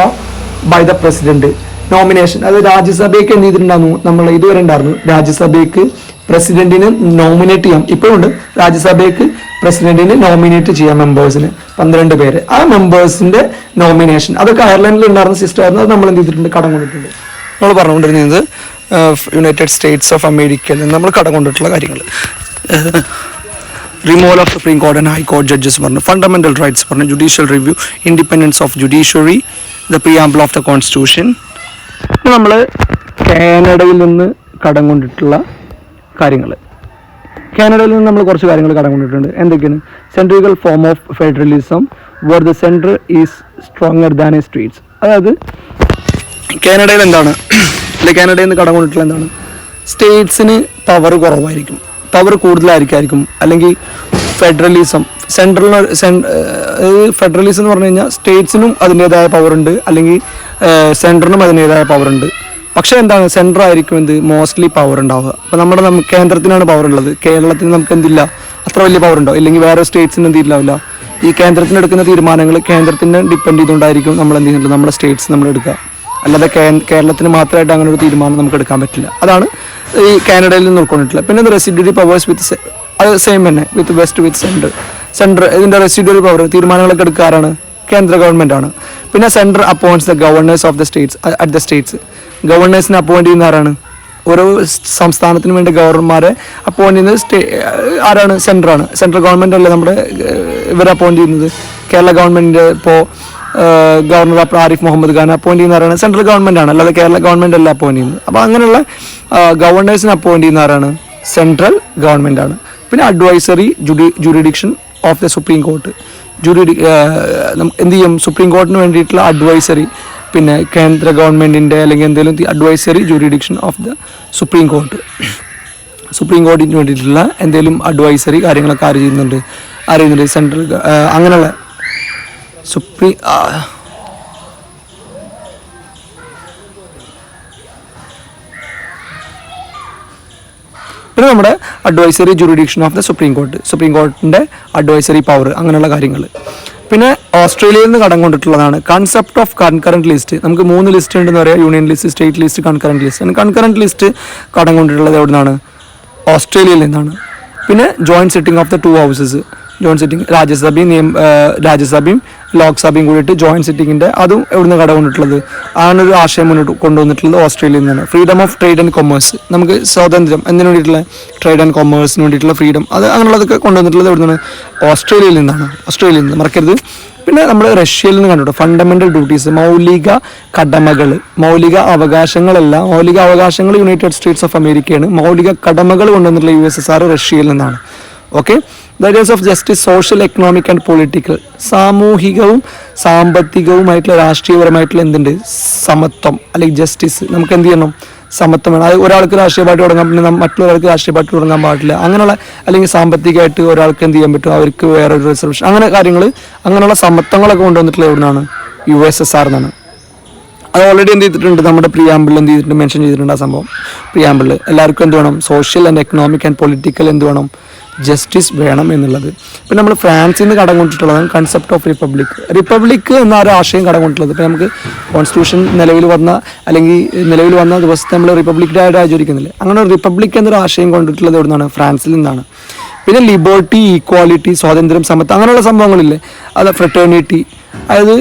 by the president, nomination, അത് രാജ്യസഭയ്ക്ക് എന്ത് ചെയ്തിട്ടുണ്ടായിരുന്നു, നമ്മൾ ഇതുവരെ ഉണ്ടായിരുന്നു, രാജ്യസഭയ്ക്ക് പ്രസിഡന്റിന് നോമിനേറ്റ് ചെയ്യാം, ഇപ്പോഴുണ്ട്, രാജ്യസഭയ്ക്ക് പ്രസിഡന്റിന് നോമിനേറ്റ് ചെയ്യാം മെമ്പേഴ്സിന് 12 പേര്. ആ മെമ്പേഴ്സിന്റെ നോമിനേഷൻ അതൊക്കെ അയർലൻഡിൽ ഉണ്ടായിരുന്ന സിസ്റ്റം ആയിരുന്നു. അത് നമ്മൾ എന്ത് ചെയ്തിട്ടുണ്ട്, കടം കൊണ്ടിട്ടുണ്ട്. നമ്മൾ പറഞ്ഞുകൊണ്ടിരുന്നത് യുണൈറ്റഡ് സ്റ്റേറ്റ്സ് ഓഫ് അമേരിക്കയിൽ നിന്ന് നമ്മൾ കടം കൊണ്ടിട്ടുള്ള കാര്യങ്ങൾ, removal of supreme court and high court judges പറഞ്ഞു, ഫണ്ടമെന്റൽ റൈറ്റ്സ് പറഞ്ഞു, judicial review, independence of judiciary, the preamble of the constitution. നമ്മൾ കാനഡയിൽ നിന്ന് കടം കൊണ്ടിട്ടുള്ള കാര്യങ്ങൾ, കാനഡയിൽ നിന്ന് നമ്മൾ കുറച്ച് കാര്യങ്ങൾ കടം കൊണ്ടിട്ടുണ്ട്. എന്തൊക്കെയാണ്, centrical form of federalism where the central is stronger than a states, അതായത് കാനഡയിൽ എന്താണ്, അല്ലെങ്കിൽ കാനഡയിൽ നിന്ന് കടം കൊണ്ടിട്ടുള്ള എന്താണ്, സ്റ്റേറ്റ്സിന് പവർ കുറവായിരിക്കും, പവർ കൂടുതലായിരിക്കും, അല്ലെങ്കിൽ ഫെഡറലിസം, ഫെഡറലിസം എന്ന് പറഞ്ഞു കഴിഞ്ഞാൽ സ്റ്റേറ്റ്സിനും അതിൻ്റെതായ പവറുണ്ട്, അല്ലെങ്കിൽ സെൻട്രലിനും അതിൻ്റെതായ പവറുണ്ട്. പക്ഷേ എന്താണ്, സെൻട്രൽ ആയിരിക്കും എന്ത് മോസ്റ്റ്ലി പവർ ഉണ്ടാവുക. അപ്പോൾ നമ്മുടെ കേന്ദ്രത്തിനാണ് പവർ ഉള്ളത്, കേരളത്തിന് നമുക്ക് എന്തില്ല, അത്ര വലിയ പവർ ഉണ്ടാവും, ഇല്ലെങ്കിൽ വേറെ സ്റ്റേറ്റ്സിന് എന്തില്ലാവില്ല. ഈ കേന്ദ്രത്തിന് എടുക്കുന്ന തീരുമാനങ്ങൾ കേന്ദ്രത്തിനെ ഡിപ്പെൻഡ് ചെയ്തുകൊണ്ടായിരിക്കും നമ്മൾ എന്ത് ചെയ്യുന്നത്, നമ്മുടെ സ്റ്റേറ്റ്സ് നമ്മൾ എടുക്കുക. അല്ലാതെ കേരളത്തിന് മാത്രമായിട്ട് അങ്ങനെ ഒരു തീരുമാനം നമുക്ക് എടുക്കാൻ പറ്റില്ല. അതാണ് ഈ കാനഡയിൽ നിന്ന് ഉൾക്കൊണ്ടിട്ടുള്ളത്. പിന്നെ റെസിഡ്യൂറി പവേഴ്സ് വിത്ത്, അത് സെയിം തന്നെ, വിത്ത് വെസ്റ്റ് വിത്ത് സെൻട്രൽ ഇതിൻ്റെ റെസിഡ്യൂറി പവർ തീരുമാനങ്ങളൊക്കെ എടുക്കാറാണ് കേന്ദ്ര ഗവൺമെൻറ് ആണ്. പിന്നെ central appoints the governors of the states at the states, ഗവർണേഴ്സിനെ അപ്പോയിൻറ്റ് ചെയ്യുന്ന ആരാണ്, ഓരോ സംസ്ഥാനത്തിന് വേണ്ടി ഗവർണർമാരെ അപ്പോയിൻറ്റ് ചെയ്യുന്നത് ആരാണ്, സെൻട്രൽ ഗവൺമെൻറ് അല്ലേ നമ്മുടെ ഇവരെ അപ്പോയിൻറ്റ് ചെയ്യുന്നത്. കേരള ഗവൺമെൻറ് ഇപ്പോൾ ഗവർണർ ആരിഫ് മുഹമ്മദ് ഖാൻ അപ്പോയിൻറ്റ് ചെയ്യുന്ന ആരാണ്, സെൻട്രൽ ഗവൺമെൻറ് ആണ്, അല്ലാതെ കേരള ഗവൺമെൻറ് അല്ല അപ്പോയിൻറ്റ് ചെയ്യുന്നത്. അപ്പോൾ അങ്ങനെയുള്ള ഗവർണേഴ്സിനെ അപ്പോയിൻറ്റ് ചെയ്യുന്ന ആരാണ്, സെൻട്രൽ ഗവൺമെൻറ് ആണ്. പിന്നെ advisory jurisdiction of the supreme court, എന്ത് ചെയ്യും, സുപ്രീം കോർട്ടിന് വേണ്ടിയിട്ടുള്ള അഡ്വൈസറി, പിന്നെ കേന്ദ്ര ഗവൺമെൻറ്റിൻ്റെ അല്ലെങ്കിൽ എന്തെങ്കിലും advisory jurisdiction of the supreme court, supreme കോർട്ടിന് വേണ്ടിയിട്ടുള്ള എന്തെങ്കിലും അഡ്വൈസറി കാര്യങ്ങളൊക്കെ അറിയുന്നുണ്ട് സെൻട്രൽ, അങ്ങനെയുള്ള പിന്നെ നമ്മുടെ advisory jurisdiction of the supreme കോർട്ടിൻ്റെ അഡ്വൈസറി പവർ, അങ്ങനെയുള്ള കാര്യങ്ങൾ. പിന്നെ ഓസ്ട്രേലിയയിൽ നിന്ന് കടം കൊണ്ടിട്ടുള്ളതാണ് കൺസെപ്റ്റ് ഓഫ് കൺകറന്റ് ലിസ്റ്റ്. നമുക്ക് 3 ലിസ്റ്റ് ഉണ്ടെന്ന് പറയാം, union list, state list, concurrent list. Concurrent list കടം കൊണ്ടിട്ടുള്ളത് എവിടെ നിന്നാണ്, ഓസ്ട്രേലിയയിൽ നിന്നാണ്. പിന്നെ joint sitting of the 2 houses, joint sitting രാജ്യസഭയും ലോക്സഭയും കൂടിയിട്ട് ജോയിൻറ്റ് സിറ്റിങ്ങിൻ്റെ അതും എവിടുന്ന് കടകൊണ്ടിട്ടുള്ളത് അങ്ങനൊരു ആശയം മുന്നോട്ട് കൊണ്ടുവന്നിട്ടുള്ളത് ഓസ്ട്രേലിയയിൽ നിന്നാണ്. Freedom of trade and commerce, നമുക്ക് സ്വാതന്ത്ര്യം എന്തിനു വേണ്ടിയിട്ടുള്ള ട്രേഡ് ആൻഡ് കൊമേഴ്സിന് വേണ്ടിയിട്ടുള്ള ഫ്രീഡം, അത് അങ്ങനെയുള്ളതൊക്കെ കൊണ്ടുവന്നിട്ടുള്ളത് എവിടുന്നാണ്? ഓസ്ട്രേലിയയിൽ നിന്ന് മറക്കരുത്. പിന്നെ നമ്മൾ റഷ്യയിൽ നിന്ന് കണ്ടിട്ട് ഫണ്ടമെൻ്റൽ ഡ്യൂട്ടീസ്, മൗലിക അവകാശങ്ങൾ യുണൈറ്റഡ് സ്റ്റേറ്റ്സ് ഓഫ് അമേരിക്കയാണ്. മൗലിക കടമകൾ കൊണ്ടുവന്നിട്ടുള്ള USSR റഷ്യയിൽ നിന്നാണ്. Okay, the areas of justice, social, economic and political, സാമൂഹികവും സാമ്പത്തികവുമായിട്ടുള്ള രാഷ്ട്രീയപരമായിട്ടുള്ള എന്തുണ്ട്? സമത്വം അല്ലെങ്കിൽ ജസ്റ്റിസ്. നമുക്ക് എന്ത് ചെയ്യണം? സമത്വം വേണം. അത് ഒരാൾക്ക് രാഷ്ട്രീയ പാർട്ടി തുടങ്ങാൻ, പിന്നെ മറ്റുള്ളവർക്ക് രാഷ്ട്രീയ പാർട്ടി തുടങ്ങാൻ പാടില്ല. അങ്ങനെയുള്ള അല്ലെങ്കിൽ സാമ്പത്തികമായിട്ട് ഒരാൾക്ക് എന്ത് ചെയ്യാൻ പറ്റും, അവർക്ക് വേറൊരു റിസർവേഷൻ, അങ്ങനെ കാര്യങ്ങൾ, അങ്ങനെയുള്ള സമത്വങ്ങളൊക്കെ കൊണ്ടുവന്നിട്ടുള്ള എവിടുന്നാണ്? USSR എന്നാണ്. അത് ഓൾറെഡി എന്ത് ചെയ്തിട്ടുണ്ട്? നമ്മുടെ പ്രിയാമ്പിളിൽ എന്ത് ചെയ്തിട്ടുണ്ട്? മെൻഷൻ ചെയ്തിട്ടുണ്ട് ആ സംഭവം. പ്രിയാമ്പിളിൽ എല്ലാവർക്കും എന്ത് വേണം? Social and economic and political എന്ത് വേണം? ജസ്റ്റിസ് വേണം എന്നുള്ളത്. പിന്നെ നമ്മൾ ഫ്രാൻസിൽ നിന്ന് കടം കൊണ്ടിട്ടുള്ളതാണ് കൺസെപ്റ്റ് ഓഫ് റിപ്പബ്ലിക് എന്ന ഒരു ആശയം കടം കൊണ്ടിട്ടുള്ളത്. ഇപ്പോൾ നമുക്ക് കോൺസ്റ്റിറ്റ്യൂഷൻ നിലവിൽ വന്ന ദിവസത്തെ നമ്മൾ റിപ്പബ്ലിക് ഡേ ആയിട്ട് ആചരിക്കുന്നില്ലേ, അങ്ങനെ റിപ്പബ്ലിക് എന്നൊരു ആശയം കൊണ്ടിട്ടുള്ളത് എവിടുന്നാണ്? ഫ്രാൻസിൽ നിന്നാണ്. പിന്നെ ലിബർട്ടി, ഈക്വാലിറ്റി, സ്വാതന്ത്ര്യം, സമത്വം, അങ്ങനെയുള്ള സംഭവങ്ങളില്ലേ, അത് ഫ്രട്ടേണിറ്റി, അതായത്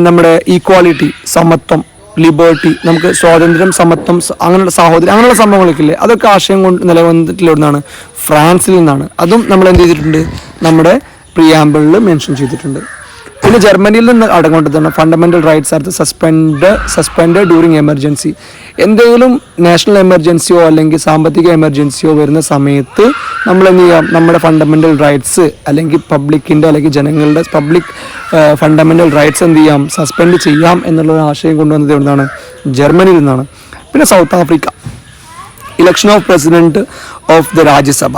നമ്മുടെ ഈക്വാലിറ്റി, സമത്വം, ലിബർട്ടി, നമുക്ക് സ്വാതന്ത്ര്യം, സമത്വം, അങ്ങനെയുള്ള സഹോദരി, അങ്ങനെയുള്ള സംഭവങ്ങളൊക്കെ ഇല്ലേ, അതൊക്കെ ആശയം കൊണ്ട് നിലവന്നിട്ടുള്ള എവിടുന്നാണ്? ഫ്രാൻസിൽ നിന്നാണ്. അതും നമ്മൾ എന്ത് ചെയ്തിട്ടുണ്ട്? നമ്മുടെ പ്രിയാമ്പിളിൽ മെൻഷൻ ചെയ്തിട്ടുണ്ട്. പിന്നെ ജർമ്മനിയിൽ നിന്ന് അടങ്ങേണ്ടതാണ് fundamental rights are suspend during emergency. എന്തെങ്കിലും നാഷണൽ എമർജൻസിയോ അല്ലെങ്കിൽ സാമ്പത്തിക എമർജൻസിയോ വരുന്ന സമയത്ത് നമ്മൾ എന്ത് ചെയ്യാം? നമ്മുടെ ഫണ്ടമെൻ്റൽ റൈറ്റ്സ് അല്ലെങ്കിൽ പബ്ലിക്കിൻ്റെ അല്ലെങ്കിൽ ജനങ്ങളുടെ ഫണ്ടമെൻ്റൽ റൈറ്റ്സ് എന്ത് ചെയ്യാം? സസ്പെൻഡ് ചെയ്യാം എന്നുള്ള ആശയം കൊണ്ടുവന്നത് എവിടുന്നാണ്? ജർമ്മനിയിൽ നിന്നാണ്. പിന്നെ south Africa, election of president of the Rajya Sabha,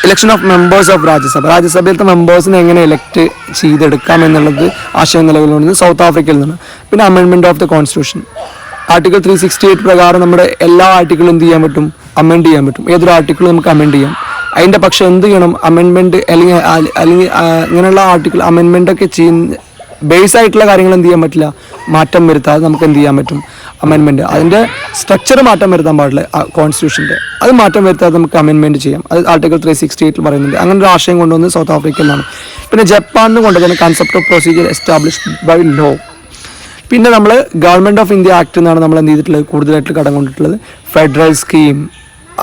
election of members of രാജ്യസഭയിലത്തെ മെമ്പേഴ്സിനെ എങ്ങനെ ഇലക്ട് ചെയ്തെടുക്കാം എന്നുള്ളത് ആശയം നിലവിലുള്ളത് സൗത്ത് ആഫ്രിക്കയിൽ നിന്നാണ്. പിന്നെ amendment of the constitution, article 368 പ്രകാരം നമ്മുടെ എല്ലാ ആർട്ടിക്കിളും എന്ത് ചെയ്യാൻ പറ്റും? അമെൻഡ് ചെയ്യാൻ പറ്റും. ഏതൊരു ആർട്ടിക്കിളും നമുക്ക് അമെൻഡ് ചെയ്യാം. അതിൻ്റെ പക്ഷേ എന്ത് ചെയ്യണം? അമെൻമെൻറ്റ് അല്ലെങ്കിൽ ഇങ്ങനെയുള്ള ആർട്ടിക്കിൾ അമെൻമെൻറ്റൊക്കെ ചെയ്യുന്ന ബേസ് ആയിട്ടുള്ള കാര്യങ്ങൾ എന്ത് ചെയ്യാൻ പറ്റില്ല? മാറ്റം വരുത്താതെ നമുക്ക് എന്ത് ചെയ്യാൻ പറ്റും? അമെൻമെൻറ്റ്, അതിൻ്റെ സ്ട്രക്ചർ മാറ്റം വരുത്താൻ പാടില്ല കോൺസ്റ്റിറ്റ്യൂഷൻ്റെ, അത് മാറ്റം വരുത്താതെ നമുക്ക് അമെൻമെൻറ്റ് ചെയ്യാം. അത് ആർട്ടിക്കിൾ 368 പറയുന്നുണ്ട്. അങ്ങനെ ഒരു ആശയം കൊണ്ടുവന്ന് സൗത്ത് ആഫ്രിക്കയിൽ നിന്നാണ്. പിന്നെ ജപ്പാനിൽ കൊണ്ടുവന്ന concept of procedure established by law. പിന്നെ നമ്മൾ ഗവൺമെൻറ് ഓഫ് ഇന്ത്യ ആക്ട് എന്നാണ് നമ്മൾ എന്ത് ചെയ്തിട്ടുള്ളത്? കൂടുതലായിട്ട് കടം കൊണ്ടിട്ടുള്ളത്. ഫെഡറൽ സ്കീം,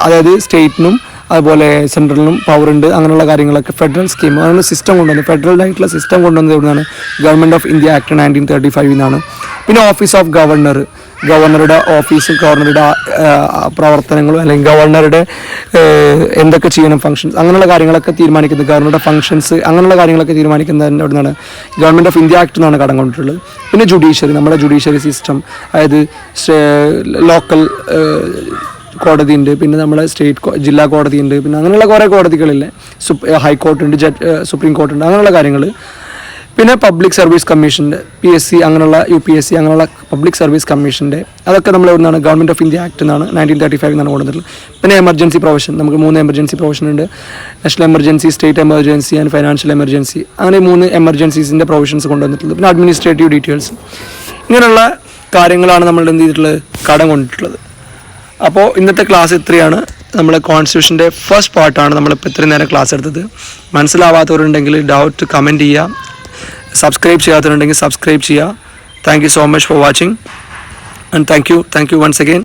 അതായത് സ്റ്റേറ്റിനും അതുപോലെ സെൻട്രലിനും പവറുണ്ട്, അങ്ങനെയുള്ള കാര്യങ്ങളൊക്കെ ഫെഡറൽ സ്കീം, അങ്ങനെ സിസ്റ്റം കൊണ്ടുവന്നത്, ഫെഡറൽ ആയിട്ടുള്ള സിസ്റ്റം കൊണ്ടുവന്നത് എവിടെയാണ്? ഗവൺമെൻറ് ഓഫ് ഇന്ത്യ ആക്ട് 1935 എന്നാണ്. പിന്നെ ഓഫീസ് ഓഫ് ഗവർണറുടെ ഓഫീസും ഗവർണറുടെ പ്രവർത്തനങ്ങളും അല്ലെങ്കിൽ ഗവർണറുടെ എന്തൊക്കെ ചെയ്യണം ഫംഗ്ഷൻസ്, അങ്ങനെയുള്ള കാര്യങ്ങളൊക്കെ തീരുമാനിക്കുന്നത്, ഗവർണറുടെ ഫംഗ്ഷൻസ്, അങ്ങനെയുള്ള കാര്യങ്ങളൊക്കെ തീരുമാനിക്കുന്നത് എവിടെയാണ്? ഗവൺമെൻറ് ഓഫ് ഇന്ത്യ ആക്ട് എന്നാണ് കടം കൊണ്ടിട്ടുള്ളത്. പിന്നെ ജുഡീഷ്യറി, നമ്മുടെ ജുഡീഷ്യറി സിസ്റ്റം, അതായത് ലോക്കൽ കോടതി ഉണ്ട്, പിന്നെ നമ്മുടെ ജില്ലാ കോടതി ഉണ്ട്, പിന്നെ അങ്ങനെയുള്ള കുറേ കോടതികളില്ലേ, ഹൈക്കോർട്ട് ഉണ്ട്, സുപ്രീം കോർട്ട് ഉണ്ട്, അങ്ങനെയുള്ള കാര്യങ്ങൾ. പിന്നെ പബ്ലിക് സർവീസ് കമ്മീഷൻ്റെ PSC, അങ്ങനെയുള്ള UPSC, അങ്ങനെയുള്ള പബ്ലിക് സർവീസ് കമ്മീഷൻ്റെ, അതൊക്കെ നമ്മൾ എവിടുന്നാണ്? ഗവൺമെൻറ് ഓഫ് ഇന്ത്യ ആക്ട് എന്നാണ് 1935 എന്നാണ് കൊണ്ടുവന്നിട്ടുള്ളത്. പിന്നെ എമർജൻസി പ്രൊവിഷൻ, നമുക്ക് 3 എമർജൻസി പ്രൊവിഷൻ ഉണ്ട്. National emergency, state emergency and financial emergency, അങ്ങനെ 3 എമർജൻസീസിൻ്റെ പ്രൊവിഷൻസ് കൊണ്ടുവന്നിട്ടുള്ളത്. പിന്നെ അഡ്മിനിസ്ട്രേറ്റീവ് ഡീറ്റെയിൽസ്, ഇങ്ങനെയുള്ള കാര്യങ്ങളാണ് നമ്മൾ എന്ത് ചെയ്തിട്ടുള്ളത്? കടം കൊണ്ടിട്ടുള്ളത്. അപ്പോൾ ഇന്നത്തെ ക്ലാസ് ഇത്രയാണ്. നമ്മൾ കോൺസ്റ്റിറ്റ്യൂഷൻ്റെ ഫസ്റ്റ് പാർട്ടാണ് നമ്മളിപ്പോൾ ഇത്രയും നേരം ക്ലാസ് എടുത്തത്. മനസ്സിലാവാത്തവരുണ്ടെങ്കിൽ ഡൗട്ട് കമൻറ്റ് ചെയ്യുക. സബ്സ്ക്രൈബ് ചെയ്യാത്തവരുണ്ടെങ്കിൽ സബ്സ്ക്രൈബ് ചെയ്യുക. Thank you so much for watching and thank you once again.